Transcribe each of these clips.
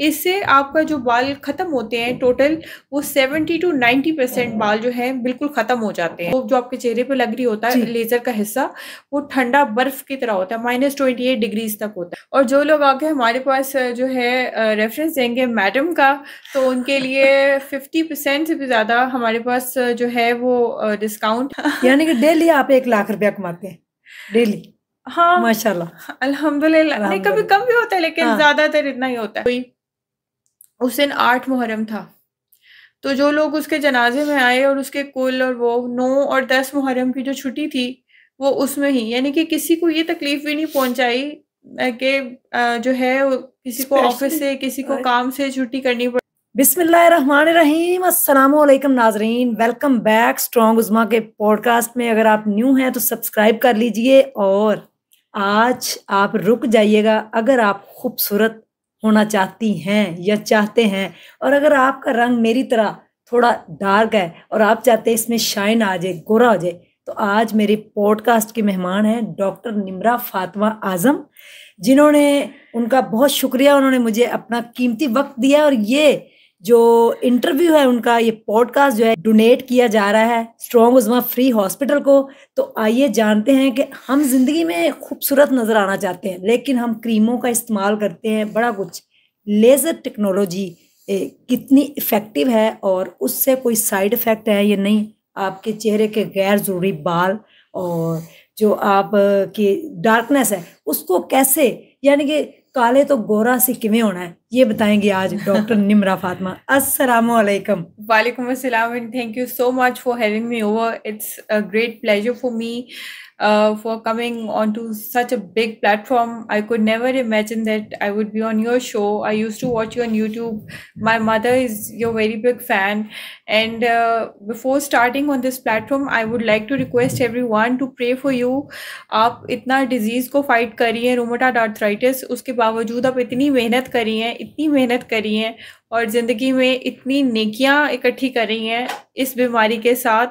इससे आपका जो बाल खत्म होते हैं टोटल, वो 70 to 90% बाल जो है बिल्कुल खत्म हो जाते हैं। तो जो आपके चेहरे पे लग रही होता है लेजर का हिस्सा, वो ठंडा बर्फ की तरह होता है, -28 डिग्रीज तक होता है। और जो लोग आके हमारे पास जो है रेफरेंस देंगे मैडम का, तो उनके लिए 50% से भी ज्यादा हमारे पास जो है वो डिस्काउंट। यानी कि डेली आप 1 लाख रुपया कमाते हैं डेली? हाँ माशाल्लाह, अल्हम्दुलिल्लाह। नहीं, कभी कम भी होता है, लेकिन ज्यादातर इतना ही होता है। उस दिन 8 मुहर्रम था, तो जो लोग उसके जनाजे में आए और उसके कुल और वो 9 और 10 मुहर्रम की जो छुट्टी थी, वो उसमें ही, यानी कि किसी को ये तकलीफ भी नहीं पहुंचाई कि जो है किसी को ऑफिस से, किसी को काम से छुट्टी करनी पड़ी। बिस्मिल्लाहिर्रहमानिर्रहीम, अस्सलामुअलैकुम नाजरीन, वेलकम बैक स्ट्रॉन्ग उज़्मा के पॉडकास्ट में। अगर आप न्यू हैं तो सब्सक्राइब कर लीजिए और आज आप रुक जाइएगा अगर आप खूबसूरत होना चाहती हैं या चाहते हैं, और अगर आपका रंग मेरी तरह थोड़ा डार्क है और आप चाहते हैं इसमें शाइन आ जाए, गोरा हो जाए, तो आज मेरे पॉडकास्ट के मेहमान हैं डॉक्टर निम्रा फातिमा आज़म, जिन्होंने, उनका बहुत शुक्रिया, उन्होंने मुझे अपना कीमती वक्त दिया और ये जो इंटरव्यू है उनका, ये पॉडकास्ट जो है डोनेट किया जा रहा है स्ट्रॉन्ग उज़्मा फ्री हॉस्पिटल को। तो आइए जानते हैं कि हम जिंदगी में खूबसूरत नजर आना चाहते हैं, लेकिन हम क्रीमों का इस्तेमाल करते हैं बड़ा कुछ। लेज़र टेक्नोलॉजी कितनी इफ़ेक्टिव है और उससे कोई साइड इफ़ेक्ट है या नहीं, आपके चेहरे के गैर ज़रूरी बाल और जो आप की डार्कनेस है उसको कैसे, यानी कि काले तो गोरा से किमें होना है, ये बताएंगे आज डॉक्टर निम्रा फातिमा। अस्सलामुअलैकुम। वालेकुम अस्सलाम, and thank you so much for having me over. It's a great pleasure for me for coming onto such a big platform. I could never imagine that I would be on your show. I used to watch you on YouTube. My mother is your very big fan. And before starting on this platform, I would like to request everyone to pray for you. आप इतना disease को fight कर रही हैं, rheumatoid arthritis, उसके बावजूद आप इतनी मेहनत कर रही हैं, इतनी मेहनत कर रही हैं और ज़िंदगी में इतनी नेकियां इकट्ठी कर रही हैं इस बीमारी के साथ।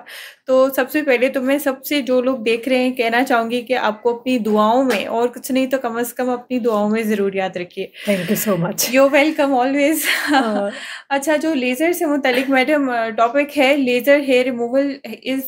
तो सबसे पहले तो मैं सबसे, जो लोग देख रहे हैं, कहना चाहूँगी कि आपको अपनी दुआओं में, और कुछ नहीं तो कम से कम अपनी दुआओं में ज़रूर याद रखिए। Thank you so much. You welcome always. अच्छा, जो लेज़र से मुतालिक मैडम टॉपिक है, laser hair removal is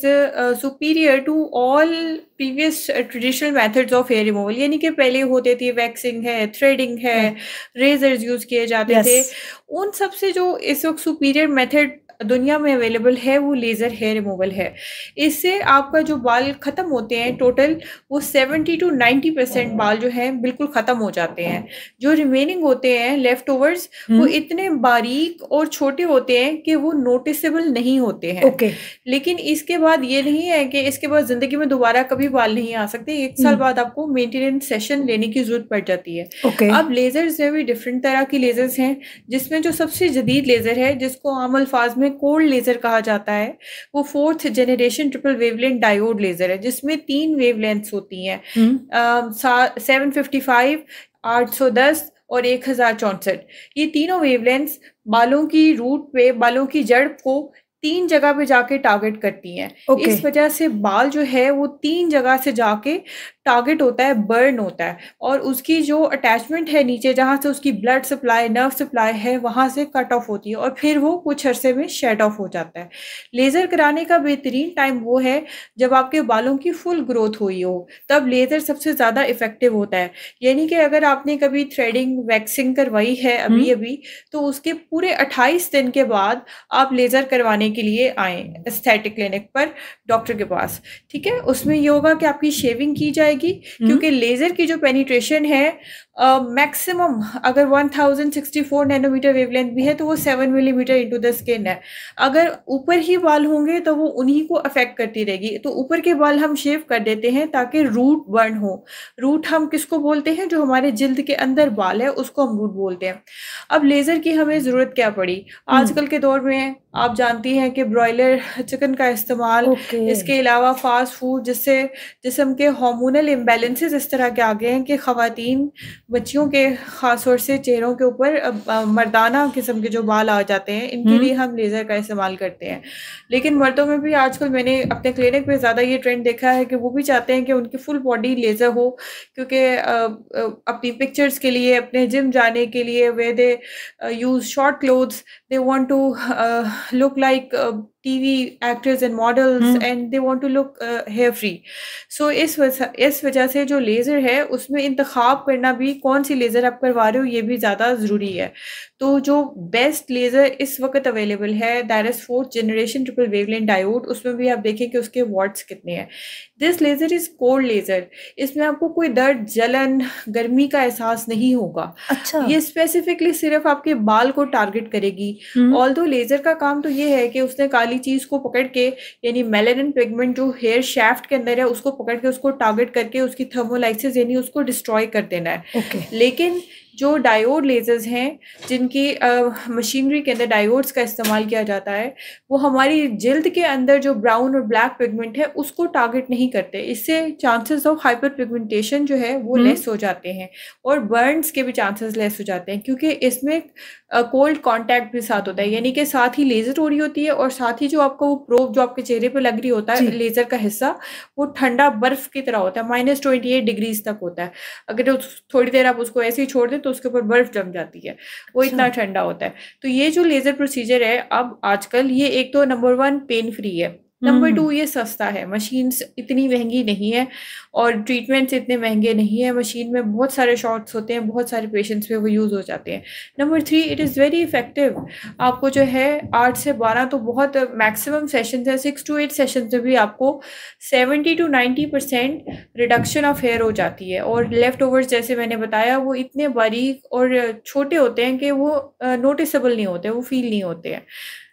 superior to all previous traditional methods of hair removal. यानी कि पहले होते थे वैक्सिंग है, थ्रेडिंग है, रेजर्स यूज़ किए जाते थे। उन सबसे जो इस वक्त सुपीरियर मेथड दुनिया में अवेलेबल है वो लेज़र हेयर रिमूवल है। इससे आपका जो बाल ख़त्म होते हैं टोटल, वो 70 to 90% बाल जो है बिल्कुल ख़त्म हो जाते हैं। जो रिमेनिंग होते हैं लेफ्ट ओवर्स, वो इतने बारीक और छोटे होते हैं कि वो नोटिसेबल नहीं होते हैं। लेकिन इसके बाद ये नहीं है कि इसके बाद ज़िंदगी में दोबारा कभी बाल नहीं आ सकते। 1 साल बाद आपको मेंटेनेंस सेशन लेने की ज़रूरत पड़ जाती है। अब लेज़र्स में भी डिफरेंट तरह की लेज़र्स हैं, जिसमें जो सबसे जदीद लेज़र है, जिसको आम अल्फाज में कोल्ड लेज़र कहा जाता है, वो 4th generation triple wavelength diode laser है, जिसमें 3 वेवलेंथ्स होती हैं, 755, 810 और 1064। ये तीनों वेवलेंथ्स बालों की रूट पे, बालों की जड़ को 3 जगह पे जाके टारगेट करती हैं। इस वजह से बाल जो है वो 3 जगह से जाके टारगेट होता है, बर्न होता है, और उसकी जो अटैचमेंट है नीचे, जहाँ से उसकी ब्लड सप्लाई, नर्व सप्लाई है, वहाँ से कट ऑफ होती है और फिर वो कुछ अरसे में शेड ऑफ हो जाता है। लेज़र कराने का बेहतरीन टाइम वो है जब आपके बालों की फुल ग्रोथ हुई हो, तब लेज़र सबसे ज़्यादा इफेक्टिव होता है। यानी कि अगर आपने कभी थ्रेडिंग, वैक्सिंग करवाई है अभी अभी, तो उसके पूरे 28 दिन के बाद आप लेज़र करवाने के लिए आए एस्थेटिक क्लिनिक पर डॉक्टर के पास। ठीक है, उसमें ये होगा कि आपकी शेविंग की जाएगी, क्योंकि लेजर की जो पेनिट्रेशन है मैक्सिमम, अगर 1064 नैनोमीटर वेवलेंथ भी है तो वो 7 मिलीमीटर इनटू द स्किन है। अगर ऊपर ही बाल होंगे तो वो उन्हीं को अफेक्ट करती रहेगी। तो ऊपर के बाल हम शेव कर देते हैं ताकि रूट बर्न हो। रूट हम किसको बोलते हैं? जो हमारे जिल्द के अंदर बाल है उसको हम रूट बोलते हैं। अब लेजर की हमें जरूरत क्या पड़ी? आजकल के दौर में आप जानती हैं कि ब्रॉयलर चिकन का इस्तेमाल, इसके अलावा फास्ट फूड, जिससे जिस्म के हार्मोनल इम्बैलेंसेस इस तरह के आ गए हैं कि ख़वातीन, बच्चियों के ख़ास तौर से चेहरों के ऊपर मर्दाना किस्म के जो बाल आ जाते हैं, इनके लिए हम लेज़र का इस्तेमाल करते हैं। लेकिन मर्दों में भी आजकल मैंने अपने क्लिनिक पे ज़्यादा ये ट्रेंड देखा है कि वो भी चाहते हैं कि उनकी फुल बॉडी लेज़र हो, क्योंकि अपनी पिक्चर्स के लिए, अपने जिम जाने के लिए, they use short clothes, they want to look like TV actors and models and they want to look hair free. So इस वजह से जो लेज़र है उसमें इंतखाब करना भी, कौन सी लेज़र आप करवा रहे हो ये भी ज़्यादा ज़रूरी है। तो जो बेस्ट लेज़र इस वक्त अवेलेबल है that is 4th generation triple wavelength diode. उसमें भी आप देखें कि उसके वॉट्स कितने हैं। This laser is cold laser, इसमें आपको कोई दर्द, जलन, गर्मी का एहसास नहीं होगा। अच्छा। ये स्पेसिफिकली सिर्फ आपके बाल को टारगेट करेगी। ऑल्दो लेज़र का काम तो ये है कि उसने काली चीज़ को पकड़ के, यानी मेलानिन पिगमेंट जो हेयर शाफ्ट के अंदर है उसको पकड़ के उसको टारगेट करके उसकी थर्मोलाइसिस यानी उसको डिस्ट्रॉय कर देना है। लेकिन जो डायोड लेज़र्स हैं जिनकी मशीनरी के अंदर डायोड्स का इस्तेमाल किया जाता है, वो हमारी जिल्द के अंदर जो ब्राउन और ब्लैक पिगमेंट है उसको टारगेट नहीं करते। इससे चांसेस ऑफ हाइपर पिगमेंटेशन जो है वो लेस हो जाते हैं और बर्न्स के भी चांसेस लेस हो जाते हैं, क्योंकि इसमें कोल्ड कांटेक्ट भी साथ होता है, यानी कि साथ ही लेज़र हो रही होती है और साथ ही जो आपका वो प्रोब जो आपके चेहरे पे लग रही होता है लेज़र का हिस्सा, वो ठंडा बर्फ की तरह होता है, -28 डिग्रीज तक होता है। अगर थोड़ी देर आप उसको ऐसे ही छोड़ दें तो उसके ऊपर बर्फ जम जाती है, वो इतना ठंडा होता है। तो ये जो लेज़र प्रोसीजर है अब आजकल, ये एक तो नंबर 1 पेन फ्री है, नंबर 2 ये सस्ता है, मशीन्स इतनी महंगी नहीं है और ट्रीटमेंट्स इतने महंगे नहीं है। मशीन में बहुत सारे शॉट्स होते हैं, बहुत सारे पेशेंट्स पे वो यूज़ हो जाते हैं। Number 3 it is very effective. आपको जो है 8 से 12 तो बहुत मैक्सिमम सेशंस है, 6 to 8 सेशंस में भी आपको 70 to 90% रिडक्शन ऑफ हेयर हो जाती है। और लेफ्ट ओवर्स जैसे मैंने बताया वो इतने बारीक और छोटे होते हैं कि वो नोटिसेबल नहीं होते, वो फील नहीं होते हैं।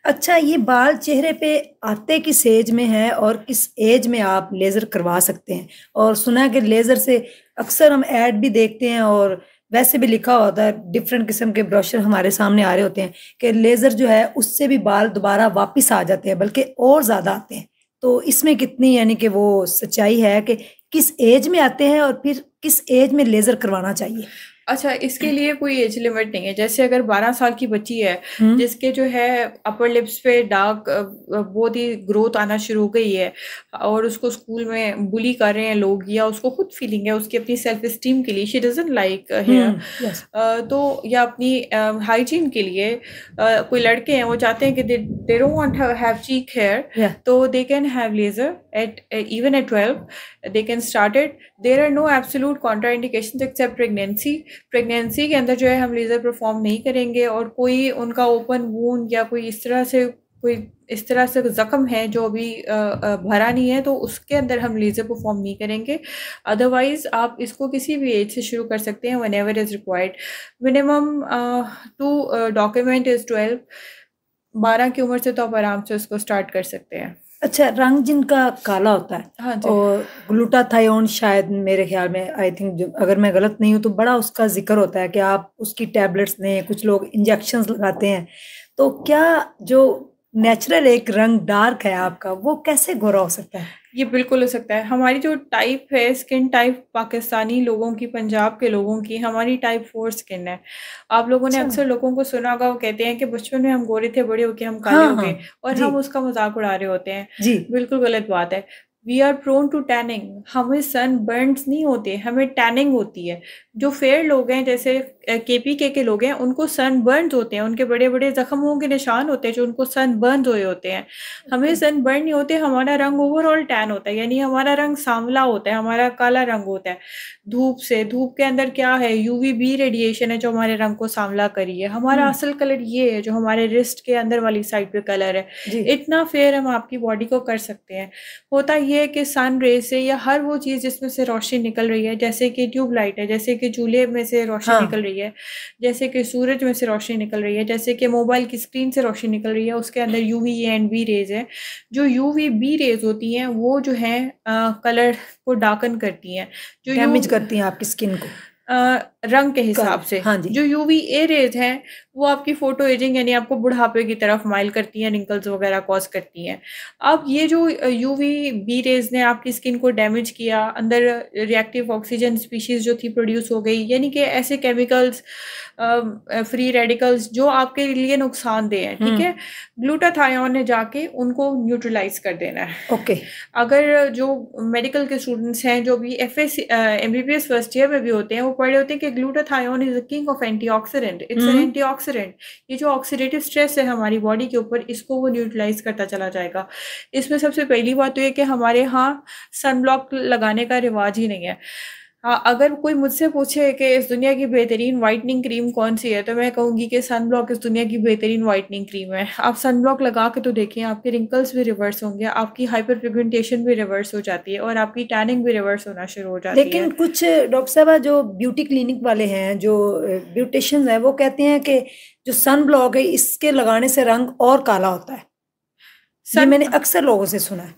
अच्छा, ये बाल चेहरे पे आते किस एज में है और किस एज में आप लेज़र करवा सकते हैं? और सुना है कि लेज़र से अक्सर हम ऐड भी देखते हैं और वैसे भी लिखा होता है, डिफरेंट किस्म के ब्रोशर हमारे सामने आ रहे होते हैं कि लेज़र जो है उससे भी बाल दोबारा वापस आ जाते हैं, बल्कि और ज़्यादा आते हैं। तो इसमें कितनी यानी कि वो सच्चाई है कि किस एज में आते हैं और फिर किस एज में लेज़र करवाना चाहिए? अच्छा, इसके लिए कोई एज लिमिट नहीं है। जैसे अगर 12 साल की बच्ची है जिसके जो है अपर लिप्स पे डार्क बहुत ही ग्रोथ आना शुरू हो गई है और उसको स्कूल में बुली कर रहे हैं लोग, या उसको खुद फीलिंग है उसकी अपनी सेल्फ एस्टीम के लिए, शी डजंट लाइक हेयर, तो या अपनी हाइजीन के लिए कोई लड़के हैं वो चाहते हैं कि they don't want have cheek hair, तो they can have laser at even at 12 they can start it. There are no absolute contraindications except pregnancy के अंदर जो है हम लेज़र परफॉर्म नहीं करेंगे, और कोई उनका ओपन वूंड या कोई इस तरह से ज़ख्म है जो अभी भरा नहीं है तो उसके अंदर हम लेज़र परफॉर्म नहीं करेंगे। अदरवाइज़ आप इसको किसी भी एज से शुरू कर सकते हैं, whenever is required. Minimum to document is 12 की उम्र से तो आप आराम से उसको स्टार्ट कर सकते हैं। अच्छा, रंग जिनका काला होता है, हाँ जी, और ग्लूटाथायोन शायद मेरे ख्याल में, आई थिंक अगर मैं गलत नहीं हूँ तो बड़ा उसका जिक्र होता है कि आप उसकी टैबलेट्स लें, कुछ लोग इंजेक्शंस लगाते हैं। तो क्या जो नेचुरल एक रंग डार्क है आपका, वो कैसे गोरा हो सकता है? ये बिल्कुल हो सकता है। हमारी जो टाइप है, स्किन टाइप पाकिस्तानी लोगों की, पंजाब के लोगों की, हमारी टाइप 4 स्किन है। आप लोगों ने अक्सर लोगों को सुना होगा, वो कहते हैं कि बचपन में हम गोरे थे, बड़े होके हम काले हो गए, और हम उसका मजाक उड़ा रहे होते हैं। बिल्कुल गलत बात है। We are prone to tanning. हमें सन बर्न्स नहीं होते, हमें टैनिंग होती है। जो फेयर लोग हैं, जैसे केपीके के लोग हैं, उनको सन बर्न्स होते हैं, उनके बड़े बड़े जख्मों के निशान होते हैं जो उनको सन बर्न्स हुए होते हैं। हमें सन बर्न नहीं होते, हमारा रंग ओवरऑल टैन होता है, यानी हमारा रंग सांवला होता है, हमारा काला रंग होता है धूप से। धूप के अंदर क्या है, यूवीबी रेडिएशन है जो हमारे रंग को सांवला करी है। हमारा असल कलर ये है जो हमारे रिस्ट के अंदर वाली साइड पे कलर है। इतना फेयर हम आपकी बॉडी को कर सकते हैं। होता ये है कि सन रे से या हर वो चीज़ जिसमें से रोशनी निकल रही है, जैसे कि ट्यूबलाइट है, जैसे कि चूल्हे में से रोशनी निकल रही है, जैसे कि सूरज में से रोशनी निकल रही है, जैसे कि मोबाइल की स्क्रीन से रोशनी निकल रही है, उसके अंदर यूवी एंड बी रेज है। जो यूवी बी रेज होती हैं वो जो है कलर को डार्कन करती हैं, जो डैमेज करती हैं आपकी स्किन को रंग के हिसाब से। हाँ जी। जो यूवी ए रेज हैं वो आपकी फोटो एजिंग यानी आपको बुढ़ापे की तरफ माइल करती हैं, रिंकल्स वगैरह कॉज करती हैं। अब ये जो यूवी बी रेज ने आपकी स्किन को डैमेज किया, अंदर रिएक्टिव ऑक्सीजन स्पीशीज जो थी प्रोड्यूस हो गई, यानी कि ऐसे केमिकल्स, फ्री रेडिकल्स जो आपके लिए नुकसानदेह हैं, ठीक है, ग्लूटाथायोन ने जाके उनको न्यूट्रलाइज कर देना है। अगर जो मेडिकल के स्टूडेंट्स हैं जो भी एमबीबीएस फर्स्ट ईयर में भी होते हैं, वो पढ़ रहे होते हैं कि glutathione is the king of antioxidant, it's an antioxidant. ये जो ऑक्सीडेटिव स्ट्रेस है हमारी बॉडी के ऊपर, इसको वो न्यूट्रलाइज करता चला जाएगा। इसमें सबसे पहली बात तो ये कि हमारे यहाँ सनब्लॉक लगाने का रिवाज ही नहीं है। हाँ, अगर कोई मुझसे पूछे कि इस दुनिया की बेहतरीन वाइटनिंग क्रीम कौन सी है, तो मैं कहूँगी कि सनब्लॉक इस दुनिया की बेहतरीन वाइटनिंग क्रीम है। आप सनब्लॉक लगा के तो देखें, आपके रिंकल्स भी रिवर्स होंगे, आपकी हाइपर पिगमेंटेशन भी रिवर्स हो जाती है और आपकी टैनिंग भी रिवर्स होना शुरू हो जाती है। लेकिन कुछ डॉक्टर साहब जो ब्यूटी क्लिनिक वाले हैं, जो ब्यूटिशियंस हैं, वो कहते हैं कि जो सनब्लॉक है इसके लगाने से रंग और काला होता है। ये मैंने अक्सर लोगों से सुना है।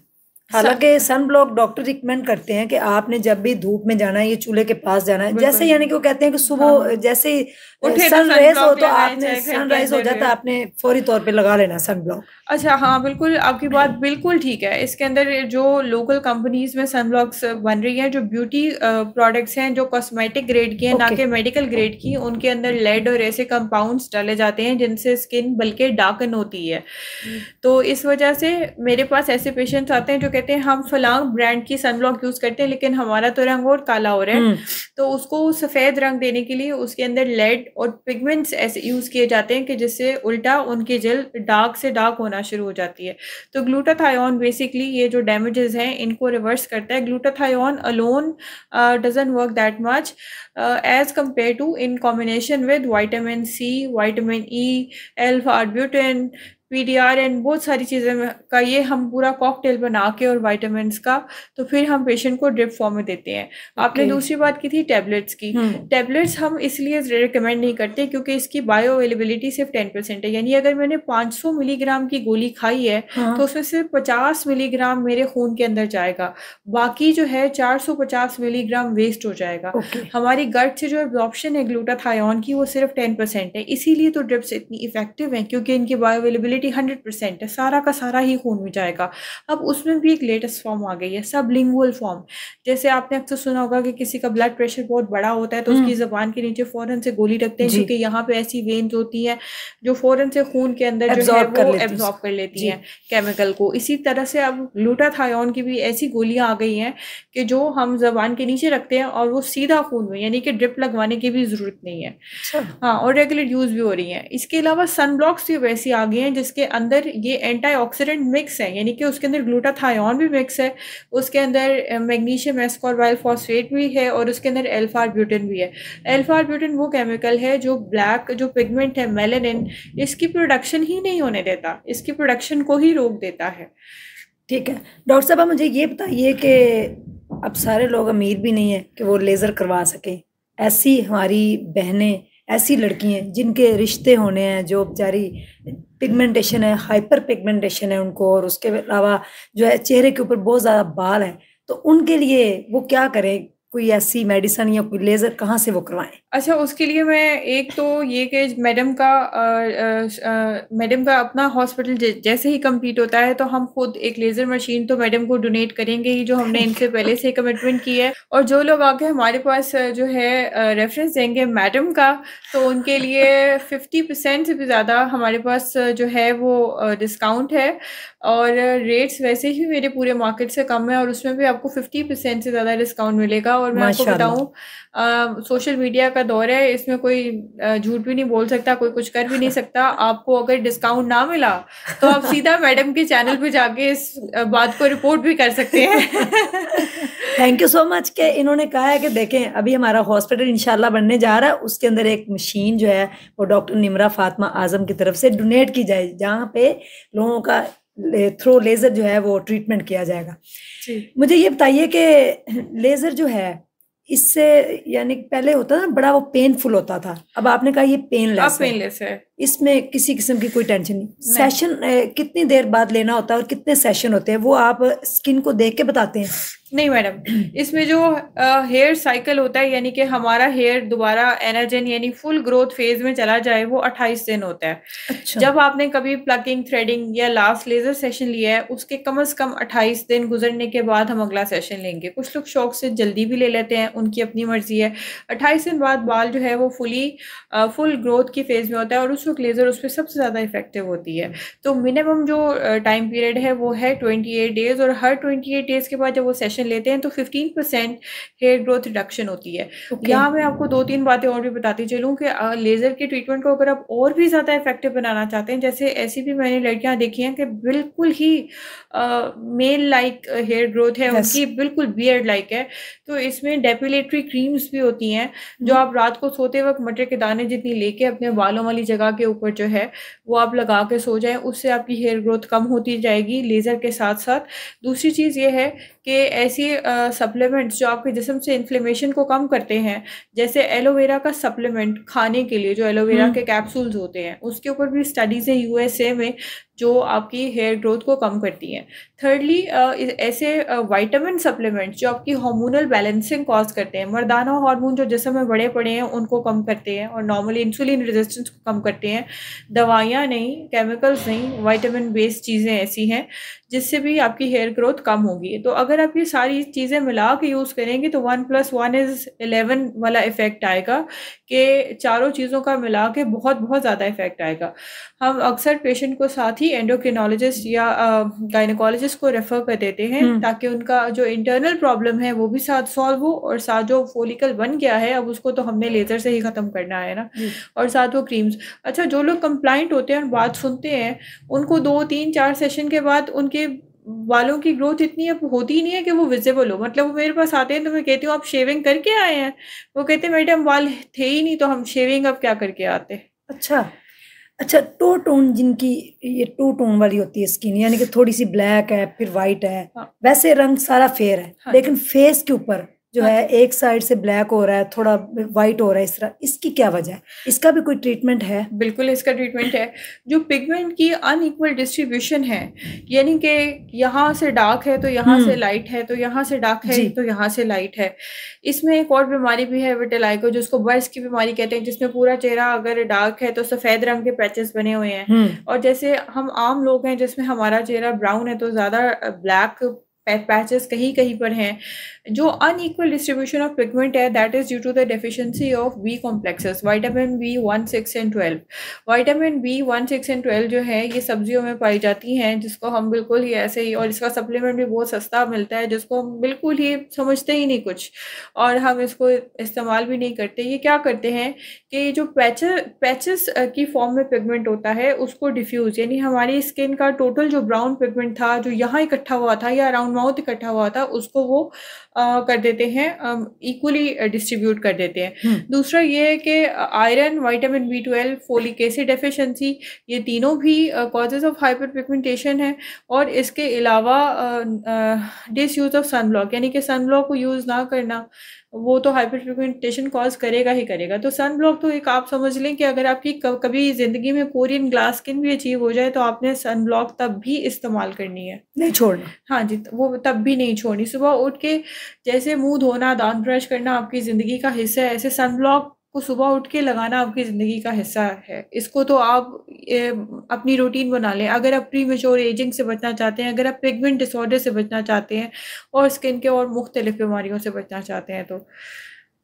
हालांकि सन ब्लॉक डॉक्टर रिकमेंड करते हैं कि आपने जब भी धूप में जाना है, ये चूल्हे के पास जाना है, जैसे यानी कि वो कहते हैं कि सुबह जैसे ही सनराइज हो तो आपने सनराइज हो जाता है, आपने फौरी तौर पे लगा लेना सन ब्लॉक। अच्छा, हाँ बिल्कुल, आपकी बात बिल्कुल ठीक है। इसके अंदर जो लोकल कंपनीज में सन ब्लॉक्स बन रही हैं, जो ब्यूटी प्रोडक्ट्स हैं, जो कॉस्मेटिक ग्रेड की हैं, ना कि मेडिकल ग्रेड की, उनके अंदर लेड और ऐसे कंपाउंड्स डाले जाते हैं जिनसे स्किन बल्कि डार्कन होती है। तो इस वजह से मेरे पास ऐसे पेशेंट्स आते हैं जो कहते हैं हम फलां ब्रांड की सन ब्लॉक यूज करते हैं, लेकिन हमारा तो रंग और काला हो रहा है। तो उसको सफेद रंग देने के लिए उसके अंदर लेड और पिगमेंट्स ऐसे यूज किए जाते हैं कि जिससे उल्टा उनकी जल्द डार्क से डार्क होना शुरू हो जाती है। तो ग्लूटाथायोन बेसिकली ये जो डैमेजेस हैं इनको रिवर्स करता है। Glutathione alone doesn't work that much as compare to in combination with vitamin C, vitamin E, alpha arbutin, PDRN, बहुत सारी चीज़ें का ये हम पूरा कॉकटेल बना के और विटामिन्स का तो फिर हम पेशेंट को ड्रिप फॉर्म में देते हैं। आपने दूसरी बात की थी टैबलेट्स की। टैबलेट्स हम इसलिए रिकमेंड नहीं करते क्योंकि इसकी बायो अवेलेबिलिटी सिर्फ 10% है। यानी अगर मैंने 500 मिलीग्राम की गोली खाई है तो उसमें सिर्फ 50 मिलीग्राम मेरे खून के अंदर जाएगा, बाकी जो है 450 मिलीग्राम वेस्ट हो जाएगा। हमारी गट से जो एब्जॉर्प्शन है ग्लूटाथायोन की वो सिर्फ 10% है। इसीलिए तो ड्रिप्स इतनी इफेक्टिव हैं क्योंकि इनकी बायो अवेलेबिलिटी 100% है, सारा का सारा ही खून में जाएगा। अब उसमें भी एक लेटेस्ट फॉर्म आ गई है, सबलिंगुअल फॉर्म। जैसे आपने अक्सर सुना होगा कि किसी का ब्लड प्रेशर बहुत बड़ा होता है तो उसकी जबान के नीचे फौरन से गोली रखते हैं क्योंकि यहाँ पे ऐसी वेन्स होती हैं जो फौरन से खून के अंदर जो है वो एब्जॉर्ब कर लेती हैं केमिकल को। इसी तरह से अब ग्लूटाथायोन की भी ऐसी गोलियां आ गई हैं कि जो हम जबान के नीचे रखते हैं और वो सीधा खून में, यानी कि ड्रिप लगवाने की भी जरूरत नहीं है। हाँ, और रेगुलर यूज भी हो रही है। इसके अलावा सन ब्लॉक्स भी वैसी आ गई हैं जिसके अंदर ये एंटीऑक्सीडेंट मिक्स है, यानी कि उसके अंदर ग्लूटाथायोन भी मिक्स है, उसके अंदर मैग्नीशियम एस्कॉर्बाइल फॉस्फेट भी है और उसके अंदर एल्फा-आर्ब्यूटिन भी है। एल्फा-आर्ब्यूटिन वो केमिकल है जो ब्लैक जो पिगमेंट है मेलानिन, इसकी प्रोडक्शन ही नहीं होने देता, इसकी प्रोडक्शन को ही रोक देता है। ठीक है डॉक्टर साहब, मुझे ये बताइए कि अब सारे लोग अमीर भी नहीं है कि वो लेजर करवा सके। ऐसी हमारी बहनें, ऐसी लड़की हैं जिनके रिश्ते होने हैं, जो बेचारी पिगमेंटेशन है, हाइपर पिगमेंटेशन है उनको, और उसके अलावा जो है चेहरे के ऊपर बहुत ज़्यादा बाल है, तो उनके लिए वो क्या करें? कोई ऐसी मेडिसिन या कोई लेजर कहाँ से वो करवाएं? अच्छा, उसके लिए मैं एक तो ये कि मैडम का अपना हॉस्पिटल जैसे ही कंप्लीट होता है तो हम खुद एक लेज़र मशीन तो मैडम को डोनेट करेंगे ही, जो हमने इनसे पहले से कमिटमेंट की है। और जो लोग आके हमारे पास जो है रेफरेंस देंगे मैडम का, तो उनके लिए 50% से भी ज़्यादा हमारे पास जो है वो डिस्काउंट है। और रेट्स वैसे ही मेरे पूरे मार्केट से कम है और उसमें भी आपको 50% से ज़्यादा डिस्काउंट मिलेगा। और मैं आपको बताऊं, सोशल मीडिया का दौर है, इसमें कोई झूठ भी नहीं बोल सकता, कोई कुछ कर भी नहीं सकता। आपको अगर डिस्काउंट ना मिला तो आप सीधा मैडम के चैनल पे जाके इस बात को रिपोर्ट भी कर सकते हैं। थैंक यू सो मच कि इन्होंने कहा है कि देखें अभी हमारा हॉस्पिटल इंशाल्लाह बनने जा रहा है, उसके अंदर एक मशीन जो है वो डॉक्टर निमरा फातिमा आजम की तरफ से डोनेट की जाए, जहाँ पे लोगों का थ्रो लेजर जो है वो ट्रीटमेंट किया जाएगा। मुझे ये बताइए कि लेजर जो है इससे, यानी पहले होता था ना बड़ा वो पेनफुल होता था, अब आपने कहा ये पेनलेस है, इसमें किसी किस्म की कोई टेंशन नहीं। सेशन कितनी देर बाद लेना होता है और कितने सेशन होते हैं, वो आप स्किन को देख के बताते हैं? नहीं मैडम, इसमें जो हेयर साइकिल होता है, यानी कि हमारा हेयर दोबारा एनर्जन यानी फुल ग्रोथ फेज में चला जाए, वो 28 दिन होता है। अच्छा। जब आपने कभी प्लकिंग, थ्रेडिंग या लास्ट लेजर सेशन लिया है, उसके कम से कम 28 दिन गुजरने के बाद हम अगला सेशन लेंगे। कुछ लोग शौक से जल्दी भी ले लेते हैं, उनकी अपनी मर्जी है। 28 दिन बाद बाल जो है वो फुल ग्रोथ की फेज में होता है और उस वक्त लेजर उस पर सबसे ज़्यादा इफेक्टिव होती है। तो मिनिमम जो टाइम पीरियड है वो है 28 डेज, और हर 28 डेज के बाद जब वो सेशन इंजेक्शन लेते हैं तो 15% हेयर ग्रोथ रिडक्शन होती है। यहाँ मैं आपको 2-3 बातें और भी बताती चलूँ कि लेज़र के ट्रीटमेंट को अगर आप और भी ज़्यादा इफेक्टिव बनाना चाहते हैं, जैसे ऐसी भी मैंने लड़कियाँ देखी हैं कि बिल्कुल ही मेल लाइक हेयर ग्रोथ है, उनकी बिल्कुल बियर्ड लाइक है, तो इसमें डेपिलेटरी क्रीम्स भी होती हैं जो आप रात को सोते वक्त मटर के दाने जितनी लेके अपने बालों वाली जगह के ऊपर जो है वो आप लगा के सो जाएं, उससे आपकी हेयर ग्रोथ कम होती जाएगी लेज़र के साथ साथ। दूसरी चीज़ ये है कि ऐसी सप्लीमेंट्स जो आपके जिस्म से इन्फ्लेमेशन को कम करते हैं, जैसे एलोवेरा का सप्लीमेंट खाने के लिए जो एलोवेरा के कैप्सूल्स होते हैं, उसके ऊपर भी स्टडीज़ हैं यूएसए में जो आपकी हेयर ग्रोथ को कम करती हैं। थर्डली ऐसे विटामिन सप्लीमेंट्स जो आपकी हार्मोनल बैलेंसिंग कॉज करते हैं, मर्दाना हार्मोन जो जिस्म में बड़े पड़े हैं उनको कम करते हैं और नॉर्मली इंसुलिन रेजिस्टेंस को कम करते हैं। दवाइयाँ नहीं, केमिकल्स नहीं, विटामिन बेस्ड चीज़ें ऐसी हैं जिससे भी आपकी हेयर ग्रोथ कम होगी। तो अगर आप ये सारी चीज़ें मिला के यूज़ करेंगे तो 1+1=11 वाला इफ़ेक्ट आएगा कि चारों चीज़ों का मिला के बहुत बहुत ज़्यादा इफ़ेक्ट आएगा। हम अक्सर पेशेंट को साथ ही एंडोक्रिनोलॉजिस्ट या गायनेकोलॉजिस्ट को रेफ़र कर देते हैं ताकि उनका जो इंटरनल प्रॉब्लम है वो भी साथ सॉल्व हो और साथ जो फॉलिकल बन गया है अब उसको तो हमने लेज़र से ही ख़त्म करना है ना, और साथ वो क्रीम्स। अच्छा, जो लोग कंप्लाइंट होते हैं और बात सुनते हैं उनको 2-3-4 सेशन के बाद उनके बालों की ग्रोथ इतनी अब होती ही नहीं है कि वो विजिबल हो। मतलब वो मेरे पास आते हैं तो मैं कहती हूँ आप शेविंग करके आए हैं? वो कहते हैं मैडम बाल थे ही नहीं तो हम शेविंग अब क्या करके आते। अच्छा, टू टोन जिनकी ये टू टोन वाली होती है स्किन, यानी कि थोड़ी सी ब्लैक है फिर वाइट है, वैसे रंग सारा फेयर है, लेकिन फेस के ऊपर जो है एक साइड से ब्लैक हो रहा है, थोड़ा वाइट हो रहा है, इस तरह, इसकी क्या वजह है? इसका भी कोई ट्रीटमेंट है? बिल्कुल इसका ट्रीटमेंट है। जो पिगमेंट की अनइक्वल डिस्ट्रीब्यूशन है, यानी कि यहाँ से डार्क है तो यहाँ से लाइट है, तो यहाँ से डार्क है तो यहाँ से लाइट है। इसमें एक और बीमारी भी है विटिलिगो, जिसको बर्स की बीमारी कहते हैं, जिसमें पूरा चेहरा अगर डार्क है तो सफ़ेद रंग के पैचेस बने हुए हैं। और जैसे हम आम लोग हैं जिसमें हमारा चेहरा ब्राउन है तो ज़्यादा ब्लैक पैचेस कहीं कहीं पर हैं। जो अनइक्वल डिस्ट्रीब्यूशन ऑफ पिगमेंट है that is due to the deficiency of B complexes, vitamin B1, 6 and 12। Vitamin B1, 6 and 12 जो है ये सब्जियों में पाई जाती हैं, जिसको हम बिल्कुल ही ऐसे ही, और इसका सप्लीमेंट भी बहुत सस्ता मिलता है जिसको हम बिल्कुल ही समझते ही नहीं कुछ और हम इसको इस्तेमाल भी नहीं करते। ये क्या करते हैं कि जो पैचेस की फॉर्म में पिगमेंट होता है उसको डिफ्यूज, यानी हमारी स्किन का टोटल जो ब्राउन पिगमेंट था जो यहाँ इकट्ठा हुआ था या अराउंड माउथ इकट्ठा हुआ था उसको वो कर देते हैं, इक्वली डिस्ट्रीब्यूट कर देते हैं। दूसरा ये है कि iron, vitamin B12, folic acid deficiency, ये तीनों भी कॉजेज ऑफ हाइपर पिगमेंटेशन है। और इसके अलावा डिसयूज ऑफ सनब्लॉक, यानी कि सनब्लॉक को यूज़ ना करना, वो तो हाइपर पिगमेंटेशन कॉज करेगा ही करेगा। तो सन ब्लॉक तो एक आप समझ लें कि अगर आपकी कभी ज़िंदगी में कोरियन ग्लास स्किन भी अचीव हो जाए तो आपने सन ब्लॉक तब भी इस्तेमाल करनी है, नहीं छोड़ना। हाँ जी, वो तब भी नहीं छोड़नी। सुबह उठ के जैसे मुंह धोना, दांत ब्रश करना आपकी ज़िंदगी का हिस्सा है, ऐसे सन ब्लॉक को सुबह उठ के लगाना आपकी ज़िंदगी का हिस्सा है। इसको तो आप अपनी रूटीन बना लें। अगर आप प्री मैच्योर एजिंग से बचना चाहते हैं, अगर आप पिगमेंट डिसऑर्डर से बचना चाहते हैं और स्किन के और मुख्तलिफ बीमारियों से बचना चाहते हैं तो।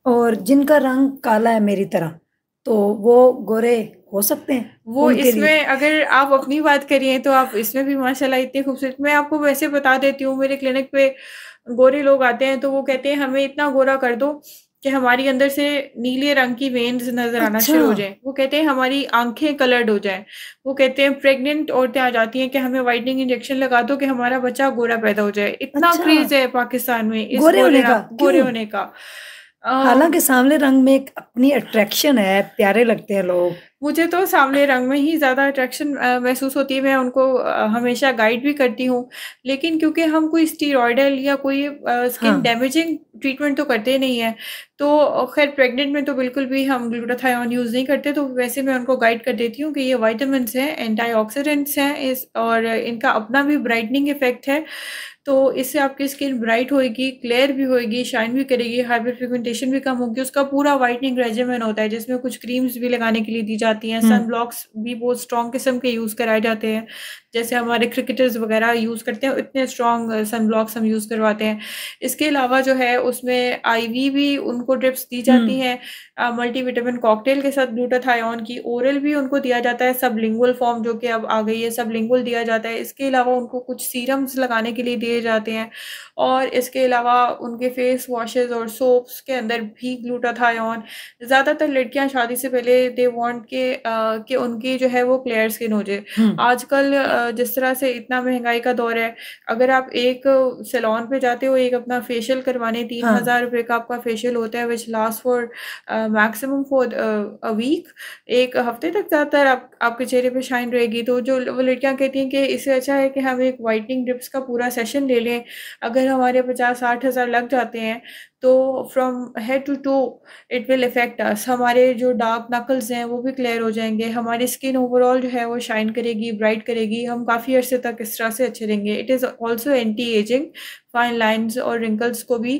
और जिनका रंग काला है मेरी तरह, तो वो गोरे हो सकते हैं? वो इसमें अगर आप अपनी बात करिए तो आप इसमें भी माशाल्लाह इतने खूबसूरत। मैं आपको वैसे बता देती हूँ, मेरे क्लिनिक पे गोरे लोग आते हैं तो वो कहते हैं हमें इतना गोरा कर दो कि हमारी अंदर से नीले रंग की वेन्स नजर आना शुरू हो जाए। वो कहते हैं हमारी आंखें कलर्ड हो जाए। वो कहते हैं प्रेग्नेंट औरतें आ जाती हैं कि हमें वाइटनिंग इंजेक्शन लगा दो कि हमारा बच्चा गोरा पैदा हो जाए। इतना क्रेज है पाकिस्तान में इस गोरे होने का। हालांकि सांवले रंग में एक अपनी अट्रैक्शन है, प्यारे लगते हैं लोग। मुझे तो सांवले रंग में ही ज़्यादा अट्रैक्शन महसूस होती है। मैं उनको हमेशा गाइड भी करती हूँ, लेकिन क्योंकि हम कोई स्टीरॉयडल या कोई स्किन डैमेजिंग ट्रीटमेंट तो करते नहीं है, तो खैर प्रेग्नेंट में तो बिल्कुल भी हम ग्लूटाथायोन यूज़ नहीं करते। तो वैसे मैं उनको गाइड कर देती हूँ कि ये विटामिन्स हैं, एंटीऑक्सीडेंट्स हैं और इनका अपना भी ब्राइटनिंग इफेक्ट है। तो इससे आपकी स्किन ब्राइट होएगी, क्लियर भी होएगी, शाइन भी करेगी, हाइपर पिगमेंटेशन भी कम होगी। उसका पूरा वाइटनिंग रेजिमेन होता है जिसमें कुछ क्रीम्स भी लगाने के लिए दी जाती जाती हैं। सन ब्लॉक्स भी बहुत स्ट्रॉन्ग किस्म के यूज़ कराए जाते हैं, जैसे हमारे क्रिकेटर्स वगैरह यूज़ करते हैं, इतने स्ट्रॉन्ग सन ब्लॉक्स हम यूज़ करवाते हैं। इसके अलावा जो है उसमें आईवी भी उनको ड्रिप्स दी जाती हैं, मल्टीविटामिन कॉकटेल के साथ ग्लूटाथायोन की। ओरल भी उनको दिया जाता है, सबलिंगुअल फॉर्म जो कि अब आ गई है, सबलिंगुअल दिया जाता है। इसके अलावा उनको कुछ सीरम्स लगाने के लिए दिए जाते हैं, और इसके अलावा उनके फेस वॉशेस और सोप्स के अंदर भी ग्लूटाथायोन। ज़्यादातर लड़कियां शादी से पहले दे वांट कि उनकी जो है वो क्लियर स्किन हो जाए। आजकल जिस तरह से इतना महंगाई का दौर है, अगर आप एक सैलून पे जाते हो, एक अपना फेशियल करवाने 3000 रुपए का आपका फेशियल होता है, which last for maximum for a week, एक हफ्ते तक ज़्यादातर आपके चेहरे पे शाइन रहेगी। तो जो वो लड़कियां कहती हैं कि इससे अच्छा है कि हम एक वाइटनिंग ड्रिप्स का पूरा सेशन ले लें। अगर हमारे 50-60 हज़ार लग जाते हैं तो from head to toe it will effect us. हमारे जो डार्क नकल्स हैं वो भी क्लियर हो जाएंगे, हमारी स्किन ओवरऑल जो है वो शाइन करेगी, ब्राइट करेगी, हम काफ़ी अरसे तक इस तरह से अच्छे रहेंगे। It is also anti ageing, fine lines और रिंकल्स को भी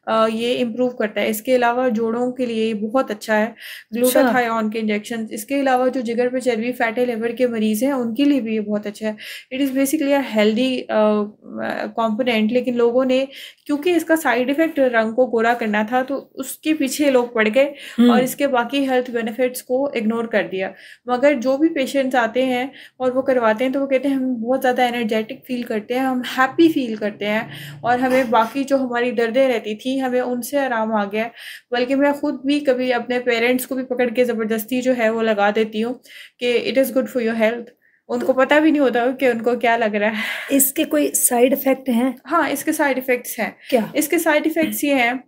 ये इम्प्रूव करता है। इसके अलावा जोड़ों के लिए बहुत अच्छा है ग्लूटाथायोन के इंजेक्शन। इसके अलावा जो जिगर पे चर्बी, फैटी लिवर के मरीज़ हैं उनके लिए भी ये बहुत अच्छा है। It is basically a healthy component, लेकिन लोगों ने क्योंकि इसका साइड इफेक्ट रंग को गोरा करना था तो उसके पीछे लोग पड़ गए और इसके बाकी हेल्थ बेनिफिट्स को इग्नोर कर दिया। मगर जो भी पेशेंट्स आते हैं और वो करवाते हैं तो वो कहते हैं हम बहुत ज़्यादा एनर्जेटिक फील करते हैं, हम हैप्पी फील करते हैं, और हमें बाकी जो हमारी दर्दें रहती थी हमें उनसे आराम आ गया। बल्कि मैं खुद भी कभी अपने पेरेंट्स को भी पकड़ के ज़बरदस्ती जो है वो लगा देती हूँ कि it is good for your health. उनको पता भी नहीं होता कि उनको क्या लग रहा है। इसके कोई साइड इफेक्ट हैं? हाँ, इसके साइड इफेक्ट्स हैं। क्या? इसके साइड इफेक्ट्स ये हैं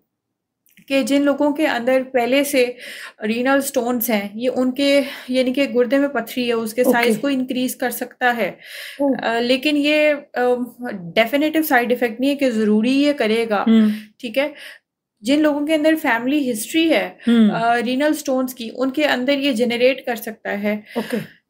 कि जिन लोगों के अंदर पहले से रीनल स्टोन्स हैं, ये उनके यानी कि गुर्दे में पथरी है, उसके साइज को इंक्रीज कर सकता है। लेकिन ये डेफिनेटिव साइड इफेक्ट नहीं है कि ज़रूरी ये करेगा। ठीक है, जिन लोगों के अंदर फैमिली हिस्ट्री है रीनल स्टोन्स की, उनके अंदर ये जनरेट कर सकता है।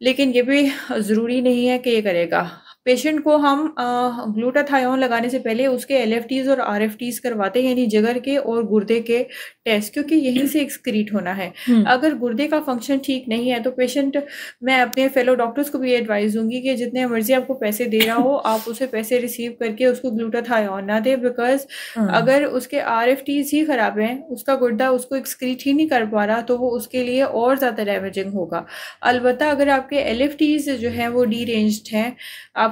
लेकिन ये भी ज़रूरी नहीं है कि ये करेगा। पेशेंट को हम ग्लूटाथायोन लगाने से पहले उसके एलएफटीज और आरएफटीज करवाते हैं, यानी जिगर के और गुर्दे के टेस्ट, क्योंकि यहीं से एक्सक्रीट होना है। अगर गुर्दे का फंक्शन ठीक नहीं है तो पेशेंट, मैं अपने फेलो डॉक्टर्स को भी एडवाइस दूंगी कि जितने मर्जी आपको पैसे दे रहा हो आप उसे पैसे रिसीव करके उसको ग्लूटाथायोन ना दे, बिकॉज अगर उसके आरएफटीज ही खराब हैं, उसका गुर्दा उसको एक्सक्रीट ही नहीं कर पा रहा, तो वो उसके लिए और ज़्यादा डैमेजिंग होगा। अलबत्ता अगर आपके एलएफटीज जो हैं वो डीरेंज्ड हैं, आपके